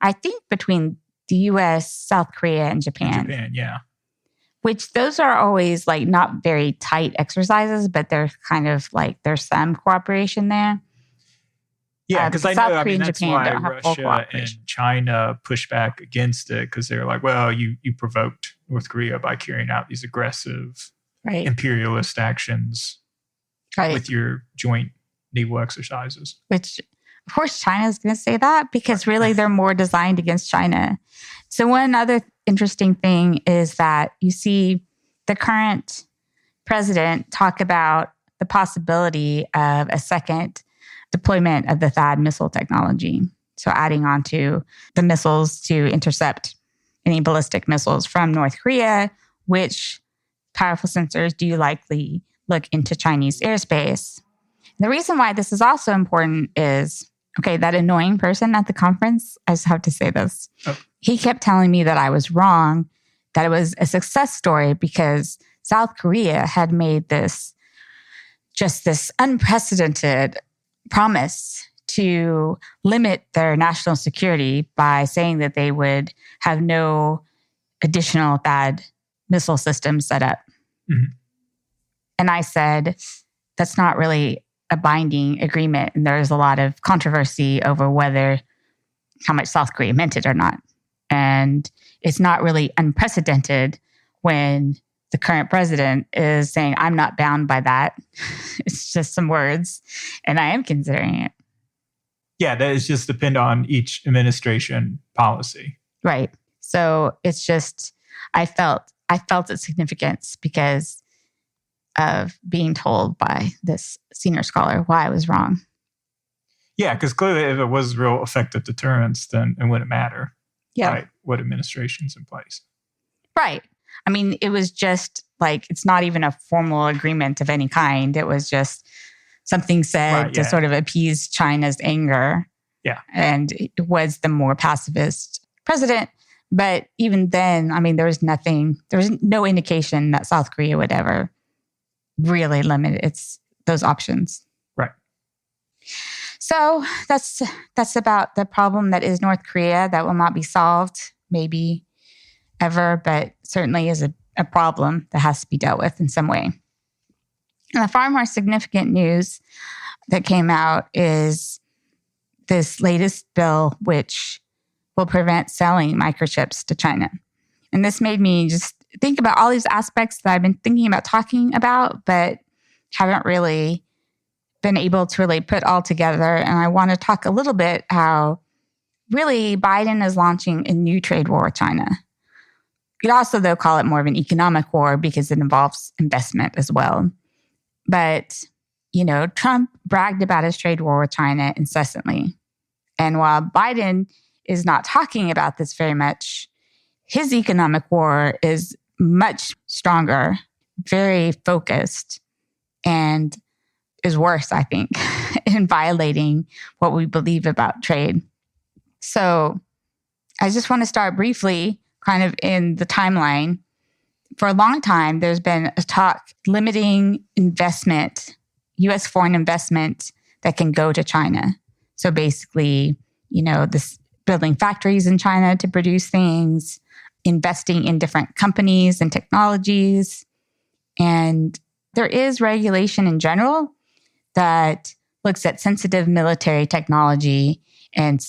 I think between the U.S., South Korea, and Japan. Which those are always like not very tight exercises, but they're kind of like there's some cooperation there. Yeah, because I know, that's why Russia and China pushed back against it, because they're like, well, you provoked North Korea by carrying out these aggressive imperialist actions with your joint naval exercises. Which, of course, China is going to say that because really they're more designed against China. So one other interesting thing is that you see the current president talk about the possibility of a second deployment of the THAAD missile technology. So adding on to the missiles to intercept any ballistic missiles from North Korea, which powerful sensors do likely look into Chinese airspace. The reason why this is also important is, that annoying person at the conference, I just have to say this. He kept telling me that I was wrong, that it was a success story because South Korea had made this unprecedented promise to limit their national security by saying that they would have no additional THAAD missile systems set up. Mm-hmm. And I said, that's not really a binding agreement. And there's a lot of controversy over how much South Korea meant it or not. And it's not really unprecedented when the current president is saying, I'm not bound by that. It's just some words. And I am considering it. Yeah, that is just depend on each administration policy. Right. So it's just, I felt its significance because of being told by this senior scholar why I was wrong. Yeah, because clearly if it was real effective deterrence, then it wouldn't matter. Yeah. Right, what administration's in place. Right. I mean, it was just Like, it's not even a formal agreement of any kind. It was just something said to sort of appease China's anger. Yeah. And it was the more pacifist president. But even then, I mean, there was no indication that South Korea would ever really limit those options. Right. So that's about the problem that is North Korea. That will not be solved, maybe ever, but certainly is a problem that has to be dealt with in some way. And the far more significant news that came out is this latest bill, which will prevent selling microchips to China. And this made me just think about all these aspects that I've been thinking about talking about, but haven't really been able to really put all together. And I want to talk a little bit how really Biden is launching a new trade war with China. You could also, though, call it more of an economic war because it involves investment as well. But, Trump bragged about his trade war with China incessantly. And while Biden is not talking about this very much, his economic war is much stronger, very focused, and is worse, I think, in violating what we believe about trade. So I just want to start briefly kind of in the timeline. For a long time, there's been a talk limiting investment, U.S. foreign investment that can go to China. So basically, this building factories in China to produce things, investing in different companies and technologies. And there is regulation in general that looks at sensitive military technology and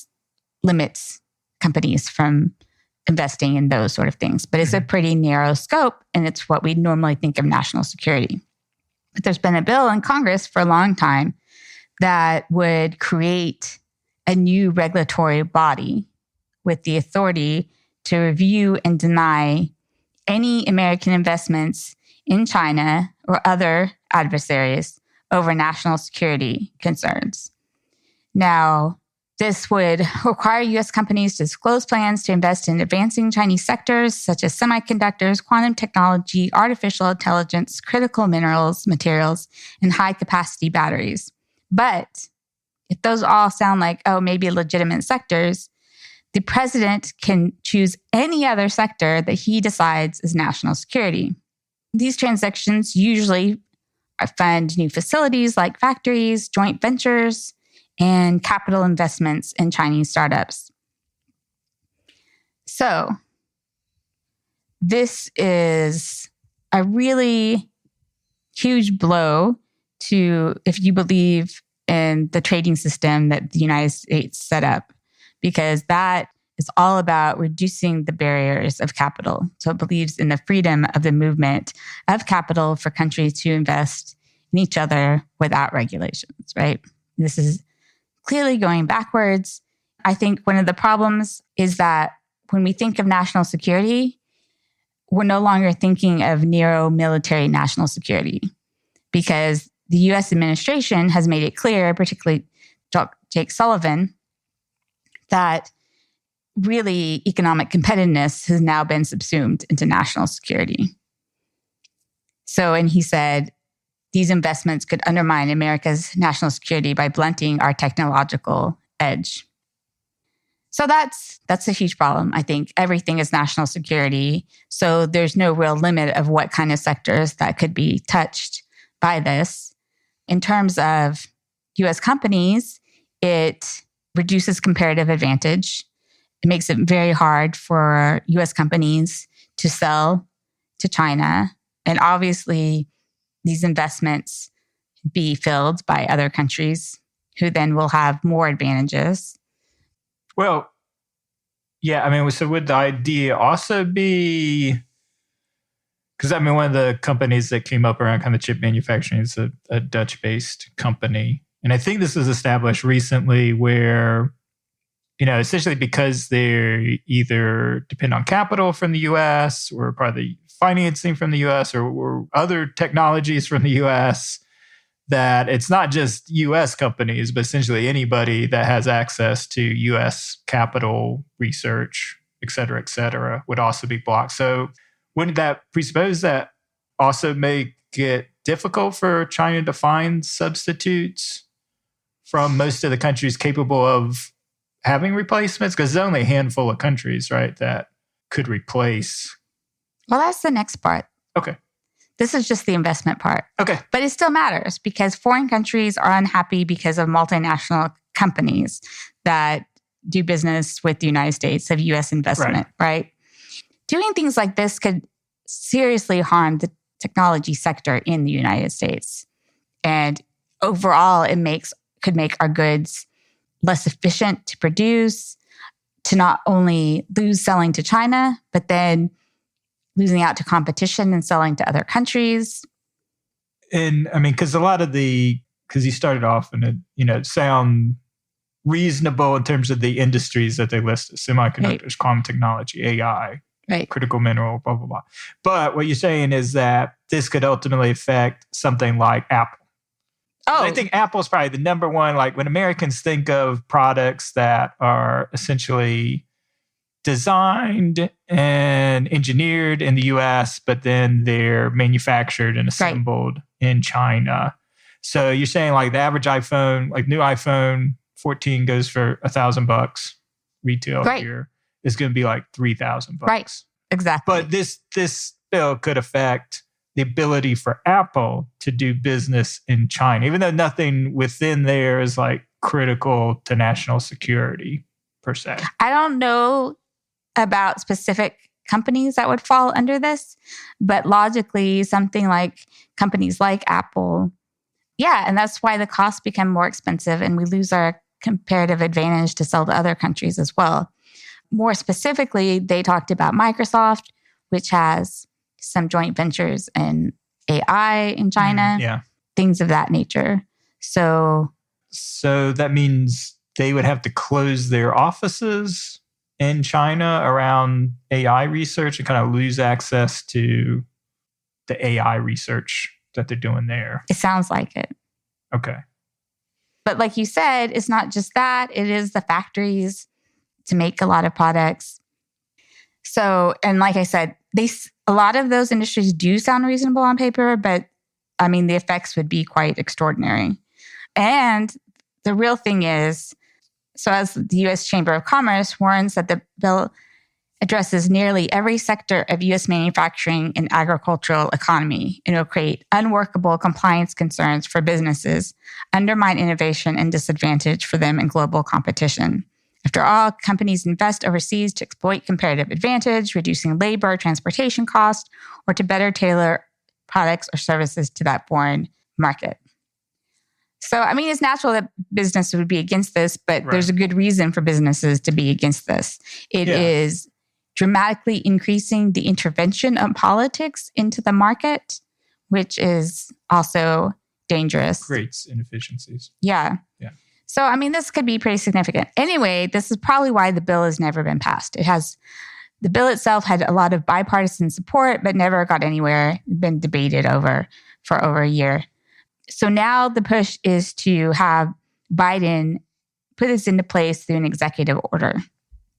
limits companies from investing in those sort of things. But it's a pretty narrow scope, and it's what we normally think of national security. But there's been a bill in Congress for a long time that would create a new regulatory body with the authority to review and deny any American investments in China or other adversaries over national security concerns. Now, this would require U.S. companies to disclose plans to invest in advancing Chinese sectors such as semiconductors, quantum technology, artificial intelligence, critical minerals, materials, and high-capacity batteries. But if those all sound like, maybe legitimate sectors, the president can choose any other sector that he decides is national security. These transactions usually fund new facilities like factories, joint ventures, and capital investments in Chinese startups. So this is a really huge blow to, if you believe in the trading system that the United States set up, because that is all about reducing the barriers of capital. So it believes in the freedom of the movement of capital for countries to invest in each other without regulations, right? This is clearly going backwards. I think one of the problems is that when we think of national security, we're no longer thinking of narrow military national security, because the U.S. administration has made it clear, particularly Jake Sullivan, that really economic competitiveness has now been subsumed into national security. So, and he said, these investments could undermine America's national security by blunting our technological edge. So that's a huge problem. I think everything is national security. So there's no real limit of what kind of sectors that could be touched by this. In terms of U.S. companies, it reduces comparative advantage. It makes it very hard for U.S. companies to sell to China. And obviously, these investments be filled by other countries who then will have more advantages. Well, yeah, I mean, so would the idea also be, because I mean, one of the companies that came up around kind of chip manufacturing is a Dutch-based company. And I think this was established recently where, essentially because they either depend on capital from the U.S. or probably financing from the U.S. or other technologies from the U.S., that it's not just U.S. companies, but essentially anybody that has access to U.S. capital, research, et cetera, would also be blocked. So wouldn't that presuppose that also make it difficult for China to find substitutes from most of the countries capable of having replacements? Because there's only a handful of countries, right, that could replace. Well, that's the next part. Okay. This is just the investment part. Okay. But it still matters because foreign countries are unhappy because of multinational companies that do business with the United States, of U.S. investment, right? Doing things like this could seriously harm the technology sector in the United States. And overall, could make our goods less efficient to produce, to not only lose selling to China, but then losing out to competition and selling to other countries. And I mean, because you started off and it sound reasonable in terms of the industries that they listed: semiconductors, quantum technology, AI, critical mineral, blah, blah, blah. But what you're saying is that this could ultimately affect something like Apple. Oh, I think Apple's probably the number one, like when Americans think of products that are essentially designed and engineered in the US, but then they're manufactured and assembled in China. So you're saying like the average iPhone, like new iPhone 14 goes for $1,000 retail here. It's going to be like $3,000. Right, exactly. But this bill could affect the ability for Apple to do business in China, even though nothing within there is like critical to national security per se. I don't know about specific companies that would fall under this, but logically, something like companies like Apple, and that's why the costs become more expensive and we lose our comparative advantage to sell to other countries as well. More specifically, they talked about Microsoft, which has some joint ventures in AI in China, things of that nature. So that means they would have to close their offices in China around AI research and kind of lose access to the AI research that they're doing there. It sounds like it. Okay. But like you said, it's not just that. It is the factories to make a lot of products. So, and like I said, a lot of those industries do sound reasonable on paper, but I mean, the effects would be quite extraordinary. And the real thing is, so as the U.S. Chamber of Commerce warns that the bill addresses nearly every sector of U.S. manufacturing and agricultural economy, and will create unworkable compliance concerns for businesses, undermine innovation, and disadvantage for them in global competition. After all, companies invest overseas to exploit comparative advantage, reducing labor, transportation costs, or to better tailor products or services to that foreign market. So, I mean, it's natural that business would be against this, but there's a good reason for businesses to be against this. It is dramatically increasing the intervention of politics into the market, which is also dangerous. Creates inefficiencies. Yeah. So, I mean, this could be pretty significant. Anyway, this is probably why the bill has never been passed. The bill itself had a lot of bipartisan support, but never got anywhere. Been debated for over a year. So now the push is to have Biden put this into place through an executive order.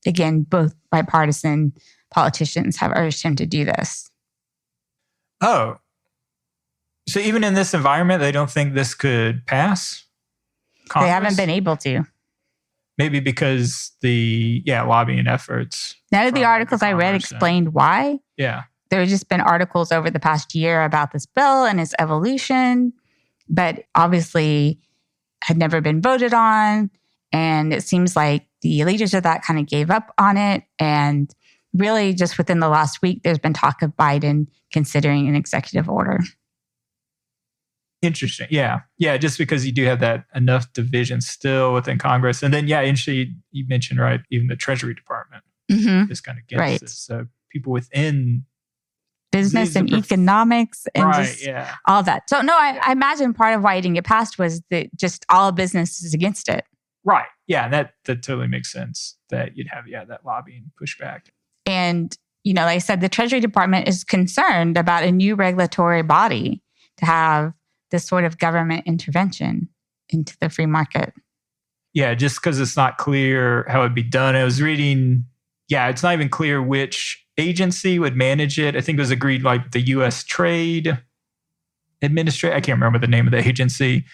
Again, both bipartisan politicians have urged him to do this. Oh. So even in this environment, they don't think this could pass Congress? They haven't been able to. Maybe because the lobbying efforts. None of the articles I read explained why. Yeah. There have just been articles over the past year about this bill and its evolution, but obviously had never been voted on. And it seems like the leaders of that kind of gave up on it. And really just within the last week, there's been talk of Biden considering an executive order. Interesting. Yeah. Just because you do have that enough division still within Congress. And then, interesting, you mentioned, right, even the Treasury Department is kind of against this. So people within business and economics and all that. So no, I imagine part of why it didn't get passed was that just all business is against it. Right. Yeah. That totally makes sense that you'd have, that lobbying pushback. And, like I said, the Treasury Department is concerned about a new regulatory body to have this sort of government intervention into the free market. Yeah, just because it's not clear how it'd be done. I was reading, it's not even clear which agency would manage it. I think it was agreed like the U.S. Trade Administration. I can't remember the name of the agency,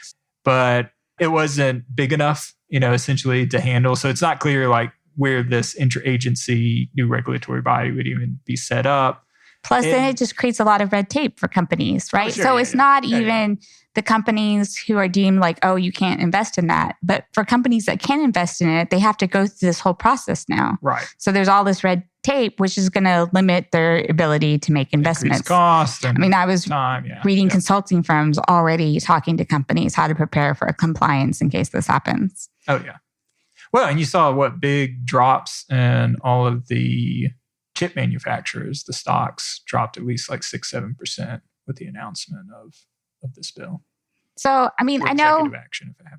but it wasn't big enough, essentially to handle. So it's not clear like where this interagency new regulatory body would even be set up. Plus, then it just creates a lot of red tape for companies, right? Sure, so it's not even the companies who are deemed like, oh, you can't invest in that. But for companies that can invest in it, they have to go through this whole process now. Right. So there's all this red tape, which is going to limit their ability to make investments. Increase cost. And I was reading consulting firms already talking to companies how to prepare for a compliance in case this happens. Oh, yeah. Well, and you saw what big drops in all of the chip manufacturers. The stocks dropped at least like 6-7% with the announcement of this bill. So, I know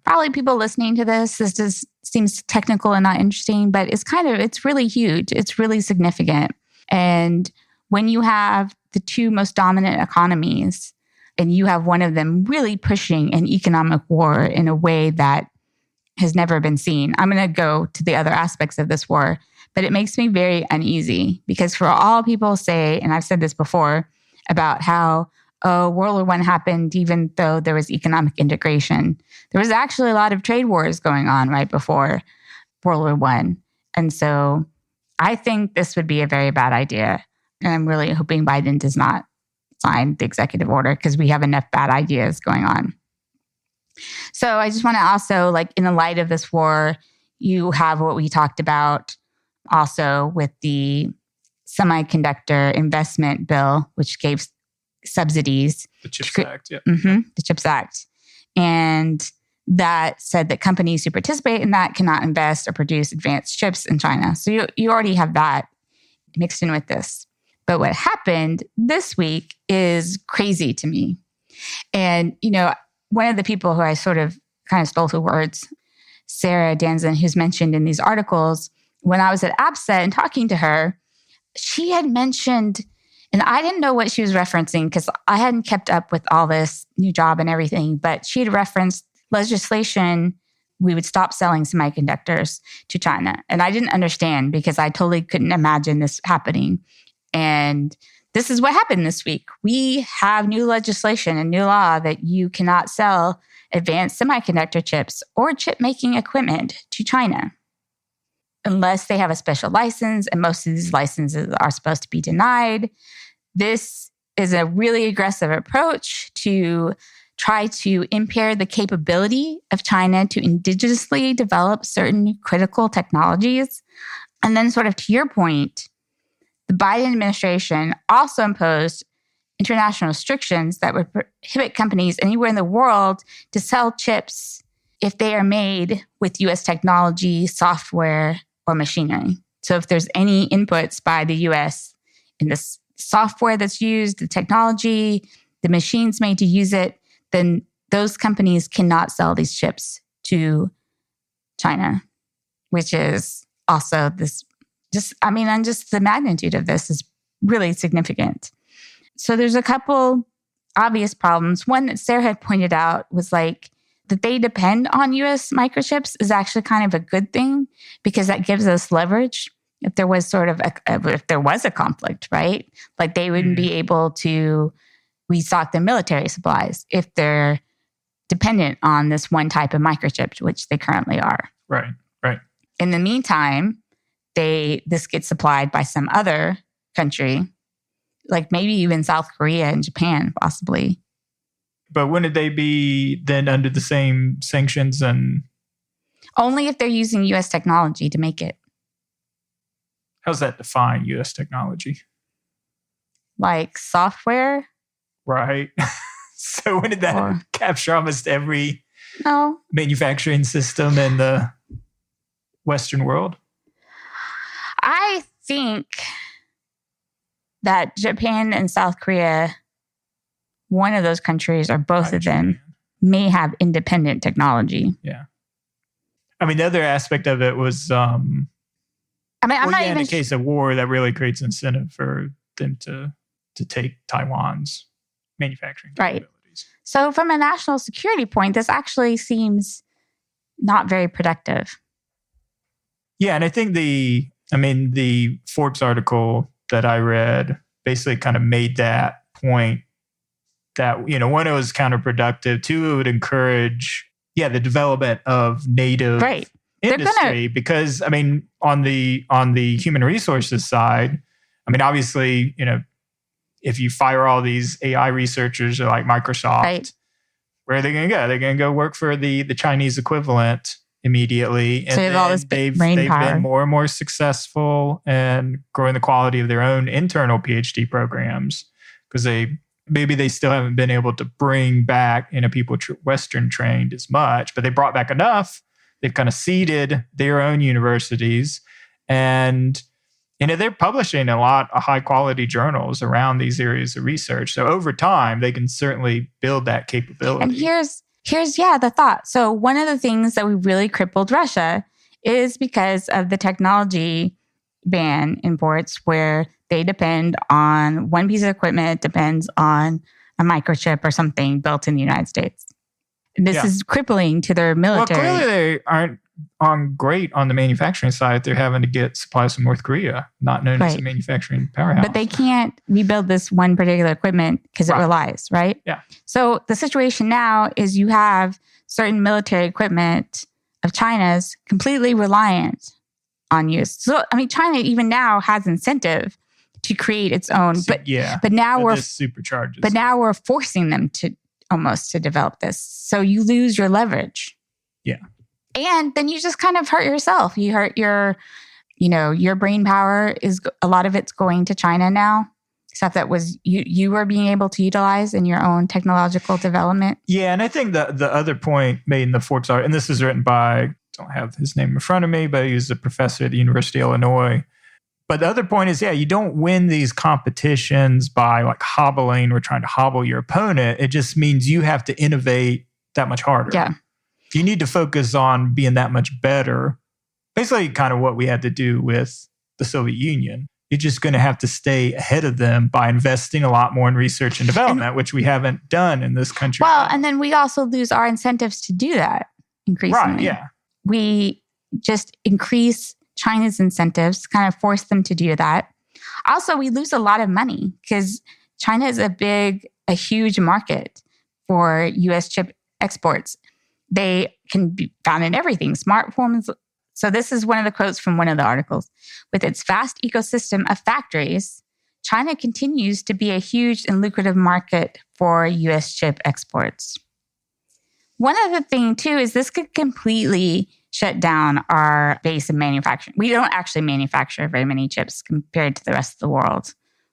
probably people listening to this just seems technical and not interesting, but it's really huge. It's really significant. And when you have the two most dominant economies and you have one of them really pushing an economic war in a way that has never been seen, I'm going to go to the other aspects of this war, but it makes me very uneasy because for all people say, and I've said this before, about how World War I happened even though there was economic integration. There was actually a lot of trade wars going on right before World War I. And so I think this would be a very bad idea. And I'm really hoping Biden does not sign the executive order because we have enough bad ideas going on. So I just want to also, like, in the light of this war, you have what we talked about also with the semiconductor investment bill, which gave subsidies. The CHIPS Act, yeah. The CHIPS Act. And that said that companies who participate in that cannot invest or produce advanced chips in China. So you already have that mixed in with this. But what happened this week is crazy to me. And, one of the people who I sort of kind of stole her words, Sarah Danzen, who's mentioned in these articles, when I was at AppSet and talking to her, she had mentioned, and I didn't know what she was referencing because I hadn't kept up with all this new job and everything, but she had referenced legislation. We would stop selling semiconductors to China. And I didn't understand because I totally couldn't imagine this happening. And this is what happened this week. We have new legislation and new law that you cannot sell advanced semiconductor chips or chip-making equipment to China unless they have a special license, and most of these licenses are supposed to be denied. This is a really aggressive approach to try to impair the capability of China to indigenously develop certain critical technologies. And then sort of to your point, the Biden administration also imposed international restrictions that would prohibit companies anywhere in the world to sell chips if they are made with U.S. technology, software, or machinery. So if there's any inputs by the U.S. in this software that's used, the technology, the machines made to use it, then those companies cannot sell these chips to China, which is also this and just the magnitude of this is really significant. So there's a couple obvious problems. One that Sarah had pointed out was like that they depend on U.S. microchips is actually kind of a good thing because that gives us leverage if there was a conflict, right? Like they wouldn't be able to restock their military supplies if they're dependent on this one type of microchip, which they currently are. Right. In the meantime, this gets supplied by some other country, like maybe even South Korea and Japan, possibly. But wouldn't they be then under the same sanctions? And only if they're using U.S. technology to make it. How's that define U.S. technology? Like software? Right. So wouldn't that capture almost every manufacturing system in the Western world? I think that Japan and South Korea, one of those countries or both of them, may have independent technology. Yeah. I mean, the other aspect of it was, I'm not even in a case of war, that really creates incentive for them to take Taiwan's manufacturing capabilities. Right. So from a national security point, this actually seems not very productive. Yeah, and I think the Forbes article that I read basically kind of made that point that, one, it was counterproductive. Two, it would encourage, the development of native industry. Because, on the human resources side, obviously, if you fire all these AI researchers or like Microsoft, where are they going to go? They're going to go work for the Chinese equivalent immediately. And so all this they've been more and more successful in growing the quality of their own internal PhD programs, because maybe they still haven't been able to bring back people Western trained as much, but they brought back enough. They've kind of seeded their own universities, and they're publishing a lot of high quality journals around these areas of research. So over time, they can certainly build that capability. And here's the thought. So one of the things that we really crippled Russia is because of the technology ban imports, where they depend on one piece of equipment, depends on a microchip or something built in the United States. This is crippling to their military. Well, clearly they aren't great on the manufacturing side. They're having to get supplies from North Korea, not known as a manufacturing powerhouse. But they can't rebuild this one particular equipment because it relies, right? Yeah. So the situation now is you have certain military equipment of China's completely reliant on use. So, China even now has incentive to create its own, but now we're supercharges. But now we're forcing them to develop this. So you lose your leverage. Yeah. And then you just kind of hurt yourself. You hurt your brain power. A lot of it's going to China now. Stuff that was you were being able to utilize in your own technological development. Yeah, and I think the other point made in the Forbes article, and this is written by, I don't have his name in front of me, but he was a professor at the University of Illinois. But the other point is, you don't win these competitions by like hobbling or trying to hobble your opponent. It just means you have to innovate that much harder. Yeah. You need to focus on being that much better. Basically, kind of what we had to do with the Soviet Union. You're just going to have to stay ahead of them by investing a lot more in research and development, which we haven't done in this country. Well, and then we also lose our incentives to do that increasingly. Right, yeah. We just increase China's incentives, kind of force them to do that. Also, we lose a lot of money because China is a huge market for U.S. chip exports. They can be found in everything, smartphones. So this is one of the quotes from one of the articles. With its vast ecosystem of factories, China continues to be a huge and lucrative market for U.S. chip exports. One other thing, too, is this could completely shut down our base of manufacturing. We don't actually manufacture very many chips compared to the rest of the world.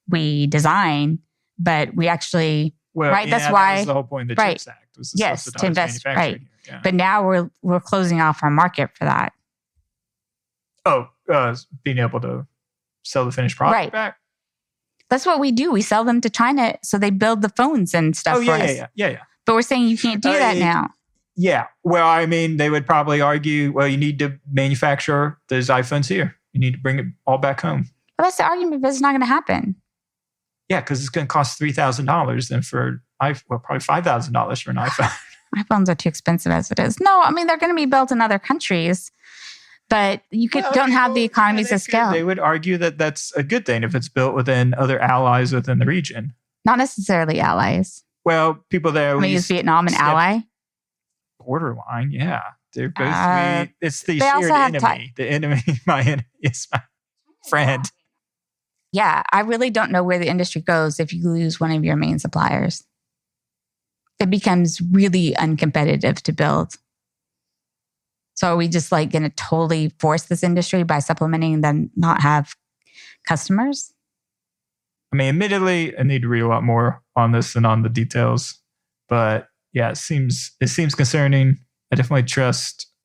We design, but we actually... that's why... That was the whole point of the CHIPS Act. Was to invest, right. Yeah. But now we're closing off our market for that. Being able to sell the finished product back? That's what we do. We sell them to China, so they build the phones and stuff for us. Yeah. But we're saying you can't do that now. Yeah. Well, they would probably argue, well, you need to manufacture those iPhones here. You need to bring it all back home. Well, that's the argument, but it's not going to happen. Yeah, because it's going to cost $3,000 then for probably $5,000 for an iPhone. iPhones are too expensive as it is. No, they're going to be built in other countries, but don't have the economies of scale. They would argue that that's a good thing if it's built within other allies within the region. Not necessarily allies. Well, people there. Is Vietnam an ally? Borderline, yeah. They're both. It's the shared enemy. The enemy, my enemy is my friend. Yeah, I really don't know where the industry goes if you lose one of your main suppliers. It becomes really uncompetitive to build. So are we just going to totally force this industry by supplementing and then not have customers? Admittedly, I need to read a lot more on this and on the details. But yeah, it seems concerning. I definitely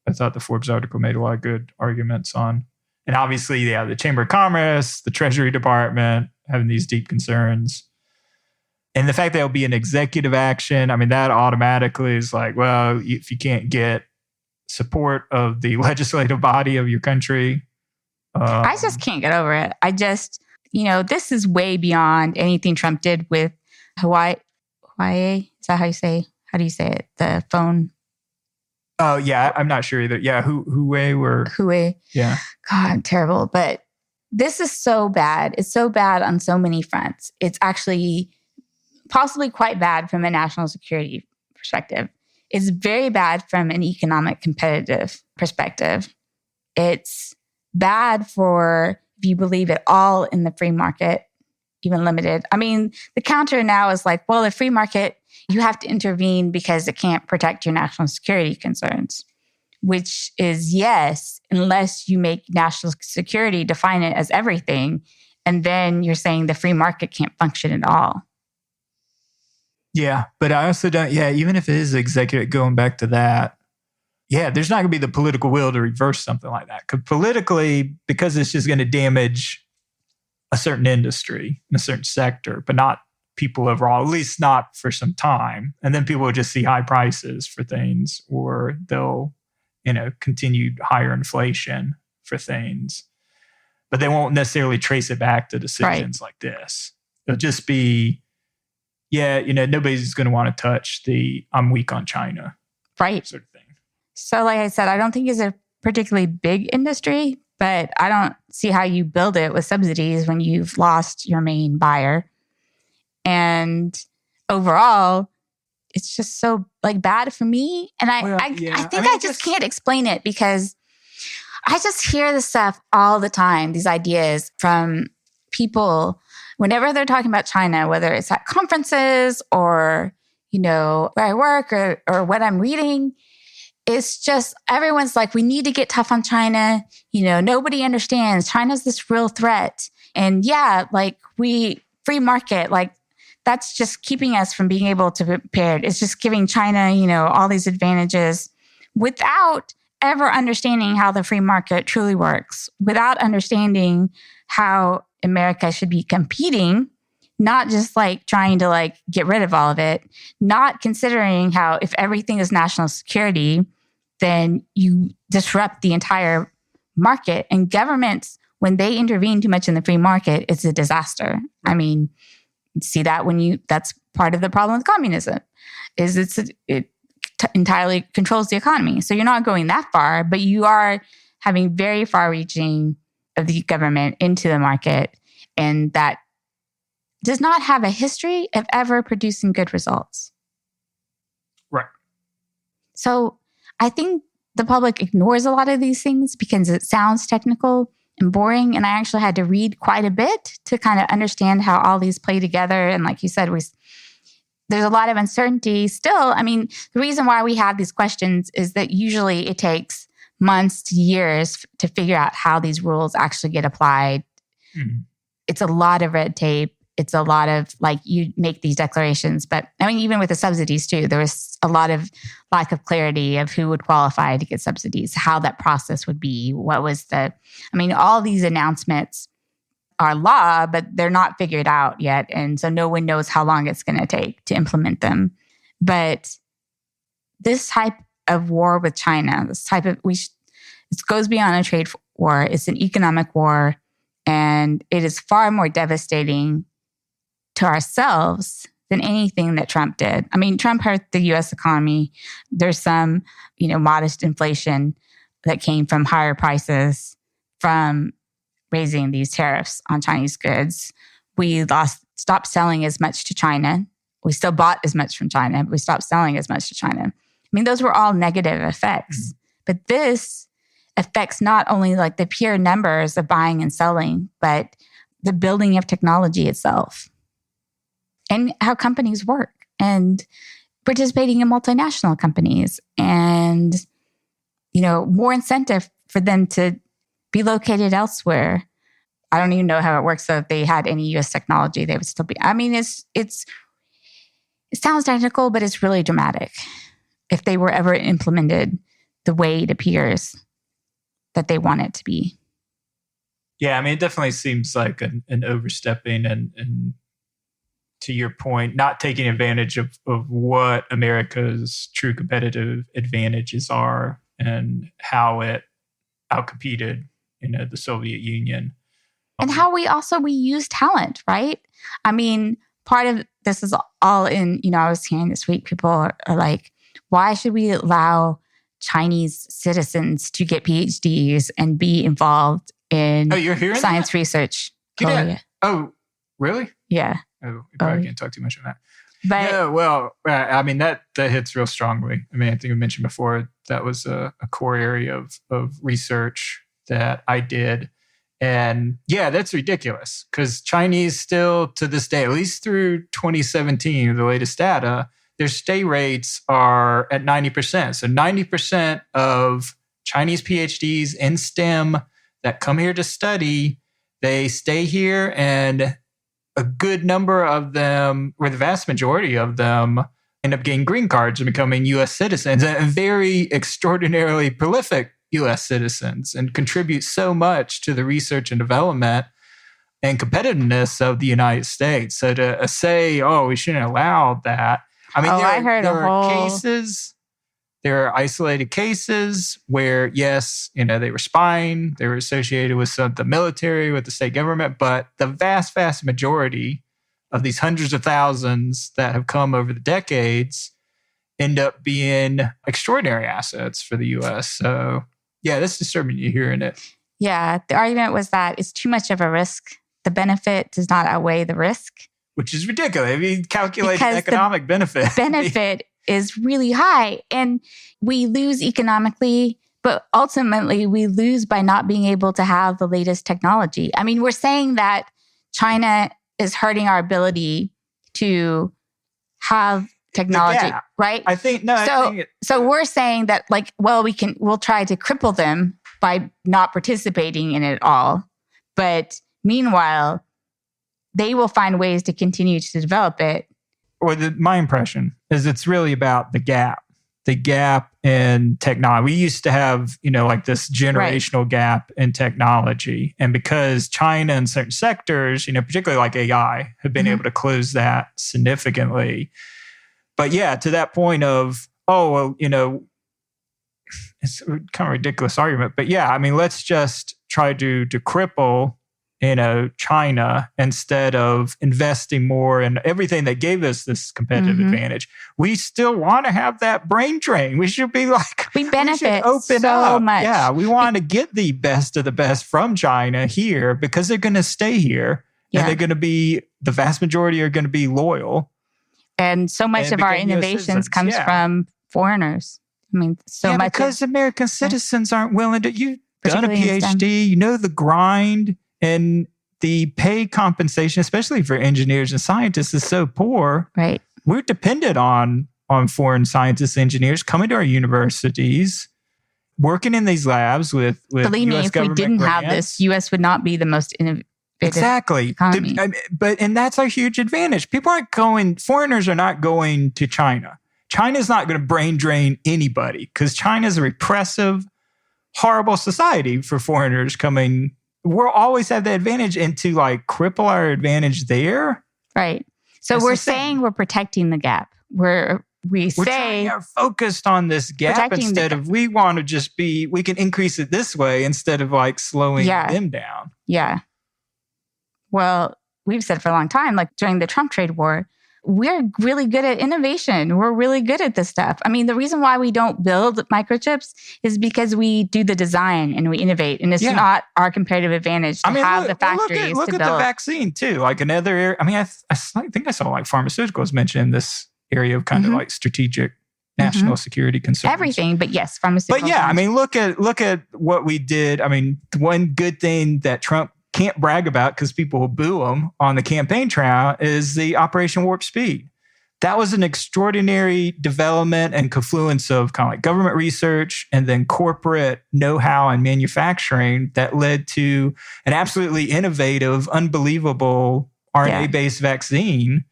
I thought the Forbes article made a lot of good arguments on. And obviously, the Chamber of Commerce, the Treasury Department having these deep concerns. And the fact that it'll be an executive action, that automatically is well, if you can't get support of the legislative body of your country. I just can't get over it. This is way beyond anything Trump did with Hawaii. Is that how you say? How do you say it? The phone. Oh, yeah. I'm not sure either. Yeah. Huawei. Huawei. Yeah. God, I'm terrible. But this is so bad. It's so bad on so many fronts. It's actually possibly quite bad from a national security perspective. It's very bad from an economic competitive perspective. It's bad for if you believe at all in the free market, even limited. I mean, the counter now is like, well, the free market, you have to intervene because it can't protect your national security concerns, which is yes, unless you make national security define it as everything. And then you're saying the free market can't function at all. Yeah, but I also don't, even if it is executive, going back to that, there's not going to be the political will to reverse something like that. Because politically, because it's just going to damage a certain industry in a certain sector, but not people overall, at least not for some time. And then people will just see high prices for things, or they'll, continued higher inflation for things. But they won't necessarily trace it back to decisions like this. It'll just be, nobody's going to want to touch the I'm weak on China sort of thing. So like I said, I don't think it's a particularly big industry, but I don't see how you build it with subsidies when you've lost your main buyer. And overall, it's just so bad for me. And I think I just can't explain it because I just hear this stuff all the time, these ideas from people whenever they're talking about China, whether it's at conferences or, where I work or what I'm reading. It's just, everyone's like, we need to get tough on China. Nobody understands. China's this real threat. And free market, that's just keeping us from being able to be prepared. It's just giving China, all these advantages without ever understanding how the free market truly works, without understanding how America should be competing, not just trying to get rid of all of it, not considering how if everything is national security, then you disrupt the entire market. And governments, when they intervene too much in the free market, it's a disaster. I mean, see that that's part of the problem with communism, is it entirely controls the economy. So you're not going that far, but you are having very far-reaching of the government into the market, and that does not have a history of ever producing good results. Right. So I think the public ignores a lot of these things because it sounds technical and boring. And I actually had to read quite a bit to kind of understand how all these play together. And like you said, there's a lot of uncertainty still. I mean, the reason why we have these questions is that usually it takes months to years to figure out how these rules actually get applied. Mm-hmm. It's a lot of red tape. It's a lot of you make these declarations, but I mean, even with the subsidies too, there was a lot of lack of clarity of who would qualify to get subsidies, how that process would be, all these announcements are law, but they're not figured out yet. And so no one knows how long it's going to take to implement them. But this type of war with China, it goes beyond a trade war. It's an economic war, and it is far more devastating to ourselves than anything that Trump did. I mean, Trump hurt the U.S. economy. There's some, modest inflation that came from higher prices from raising these tariffs on Chinese goods. We stopped selling as much to China. We still bought as much from China, but we stopped selling as much to China. I mean, those were all negative effects. Mm-hmm. But this affects not only the pure numbers of buying and selling, but the building of technology itself and how companies work and participating in multinational companies and, more incentive for them to be located elsewhere. I don't even know how it works. So if they had any U.S. technology, they would still be. I mean, it sounds technical, but it's really dramatic if they were ever implemented the way it appears that they want it to be. Yeah, I mean, it definitely seems like an overstepping and to your point, not taking advantage of what America's true competitive advantages are and how it outcompeted, the Soviet Union. And how we use talent, right? I mean, part of this is all in, I was hearing this week, people are like, why should we allow Chinese citizens to get PhDs and be involved in you're hearing science that? research. Yeah. Oh, really? Yeah. Oh, you probably can't talk too much on that. But yeah, well, I mean, that hits real strongly. I mean, I think I mentioned before, that was a core area of research that I did. And yeah, that's ridiculous because Chinese still to this day, at least through 2017, the latest data, their stay rates are at 90%. So 90% of Chinese PhDs in STEM that come here to study, they stay here, and a good number of them, or the vast majority of them, end up getting green cards and becoming U.S. citizens, and very extraordinarily prolific U.S. citizens, and contribute so much to the research and development and competitiveness of the United States. So to say, we shouldn't allow that. I mean, there are isolated cases where, yes, they were spying, they were associated with the military, with the state government, but the vast, vast majority of these hundreds of thousands that have come over the decades end up being extraordinary assets for the U.S. So, yeah, that's disturbing you hearing it. Yeah, the argument was that it's too much of a risk. The benefit does not outweigh the risk. Which is ridiculous. I mean, calculate the economic benefit. Benefit is really high, and we lose economically, but ultimately we lose by not being able to have the latest technology. I mean, we're saying that China is hurting our ability to have technology, right? I think so we're saying that we'll try to cripple them by not participating in it all, but meanwhile, they will find ways to continue to develop it. Or my impression is it's really about the gap in technology. We used to have, this generational gap in technology. And because China in certain sectors, particularly like AI, have been able to close that significantly. But yeah, to that point of, it's kind of a ridiculous argument. But yeah, I mean, let's just try to cripple China instead of investing more in everything that gave us this competitive advantage. We still want to have that brain drain. We should be we benefit open so up. much. Yeah, we want to get the best of the best from China here because they're going to stay here and they're going to be, the vast majority are going to be loyal. And so much of our innovations comes from foreigners. I mean, so much. Because American citizens aren't willing to, you've done a PhD, the grind. And the pay compensation, especially for engineers and scientists, is so poor. Right. We're dependent on foreign scientists, engineers coming to our universities, working in these labs with Believe US me, if we didn't have this, U.S. would not be the most innovative economy. And that's our huge advantage. Foreigners are not going to China. China's not going to brain drain anybody because China's a repressive, horrible society for foreigners coming. We'll always have the advantage, and to cripple our advantage there. Right. So we're saying we're protecting the gap. We're focused on this gap instead of we want to just we can increase it this way instead of slowing them down. Yeah. Well, we've said for a long time, during the Trump trade war, we're really good at innovation. We're really good at this stuff. I mean, the reason why we don't build microchips is because we do the design and we innovate. And it's not our competitive advantage to have the factories look at the vaccine too. Another area. I mean, I think I saw pharmaceuticals mentioned in this area of kind of strategic national security concerns. Everything, but yes, pharmaceuticals. But yeah, I mean, look at what we did. I mean, one good thing that Trump can't brag about because people will boo him on the campaign trail is the Operation Warp Speed. That was an extraordinary development and confluence of kind of government research and then corporate know-how and manufacturing that led to an absolutely innovative, unbelievable RNA-based vaccine.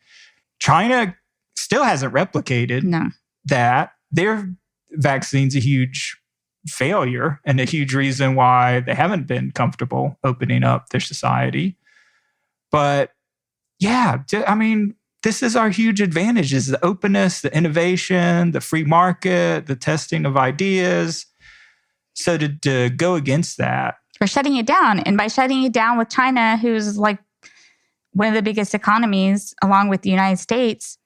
China still hasn't replicated that. Their vaccine's a huge failure and a huge reason why they haven't been comfortable opening up their society. But yeah, I mean, this is our huge advantage, is the openness, the innovation, the free market, the testing of ideas. So to go against that. We're shutting it down. And by shutting it down with China, who's one of the biggest economies along with the United States,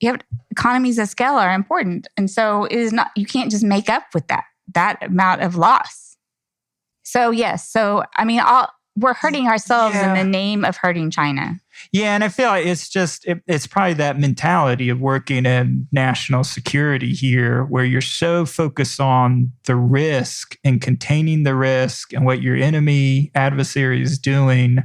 you have economies of scale are important. And so it is not, you can't just make up with that amount of loss. So, yes. So, I mean, we're hurting ourselves in the name of hurting China. Yeah, and I feel like it's probably that mentality of working in national security here, where you're so focused on the risk and containing the risk and what your adversary is doing,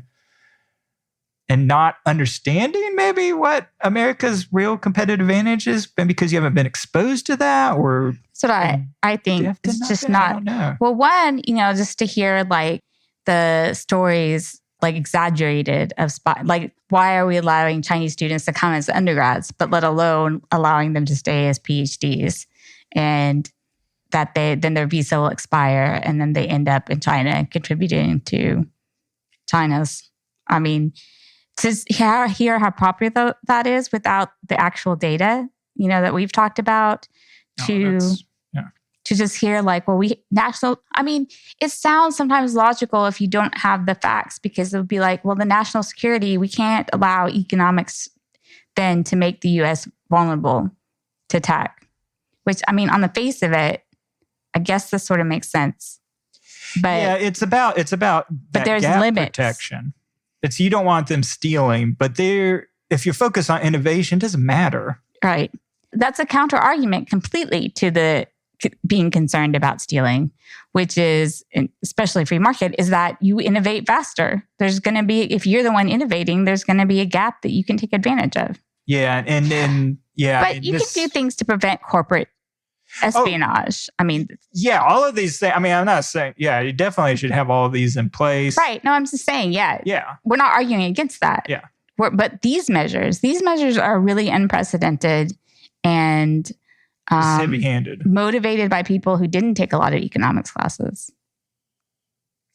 and not understanding maybe what America's real competitive advantage is, because you haven't been exposed to that, or so I think it's just not. I don't know. Well, one, just to hear like the stories like exaggerated of why are we allowing Chinese students to come as undergrads, but let alone allowing them to stay as PhDs, and that then their visa will expire and then they end up in China contributing to China's. I mean, to hear how popular that is without the actual data, that we've talked about, to just hear like, well, it sounds sometimes logical if you don't have the facts, because it would be like, well, the national security, we can't allow economics then to make the U.S. vulnerable to attack, which, I mean, on the face of it, I guess this sort of makes sense. But yeah, it's about but there's gap limits. Protection. It's, you don't want them stealing, but if you're focused on innovation, it doesn't matter. Right. That's a counter argument completely to the being concerned about stealing, which is, especially free market, is that you innovate faster. There's going to be, if you're the one innovating, there's going to be a gap that you can take advantage of. Yeah. And yeah. But you can do things to prevent corporate espionage. I mean, yeah, all of these things. I mean, I'm not saying, yeah, you definitely should have all of these in place. Right. No, I'm just saying, yeah. We're not arguing against that. Yeah. But these measures are really unprecedented and heavy-handed, motivated by people who didn't take a lot of economics classes.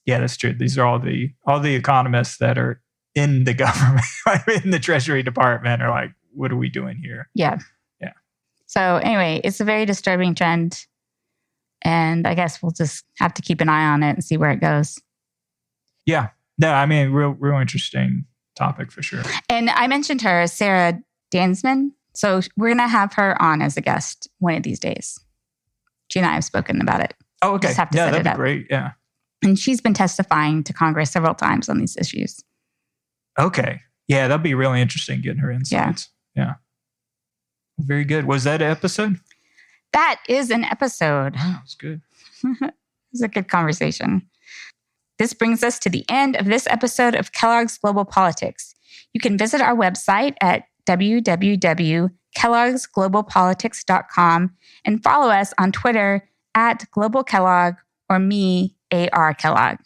Yeah, that's true. These are all the economists that are in the government, in the Treasury Department, are like, what are we doing here? Yeah. Yeah. So anyway, it's a very disturbing trend, and I guess we'll just have to keep an eye on it and see where it goes. Yeah. No, I mean, real interesting topic for sure. And I mentioned her, Sarah Dansman. So we're going to have her on as a guest one of these days. She and I have spoken about it. Oh, okay. Just have to set that'd it up. Be great. Yeah. And she's been testifying to Congress several times on these issues. Okay. Yeah, that'd be really interesting getting her insights. Yeah. Very good. Was that an episode? That is an episode. Wow, it's good. It was a good conversation. This brings us to the end of this episode of Kellogg's Global Politics. You can visit our website at www.kelloggsglobalpolitics.com and follow us on Twitter at Global Kellogg or me, A.R. Kellogg.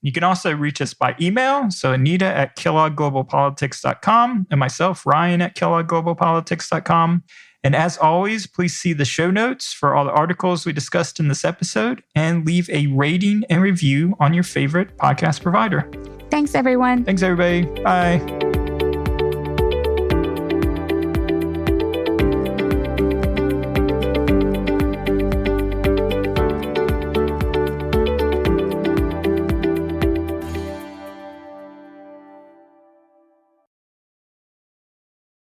You can also reach us by email. So Anita at kelloggglobalpolitics.com and myself, Ryan at kelloggglobalpolitics.com. And as always, please see the show notes for all the articles we discussed in this episode and leave a rating and review on your favorite podcast provider. Thanks, everyone. Thanks, everybody. Bye.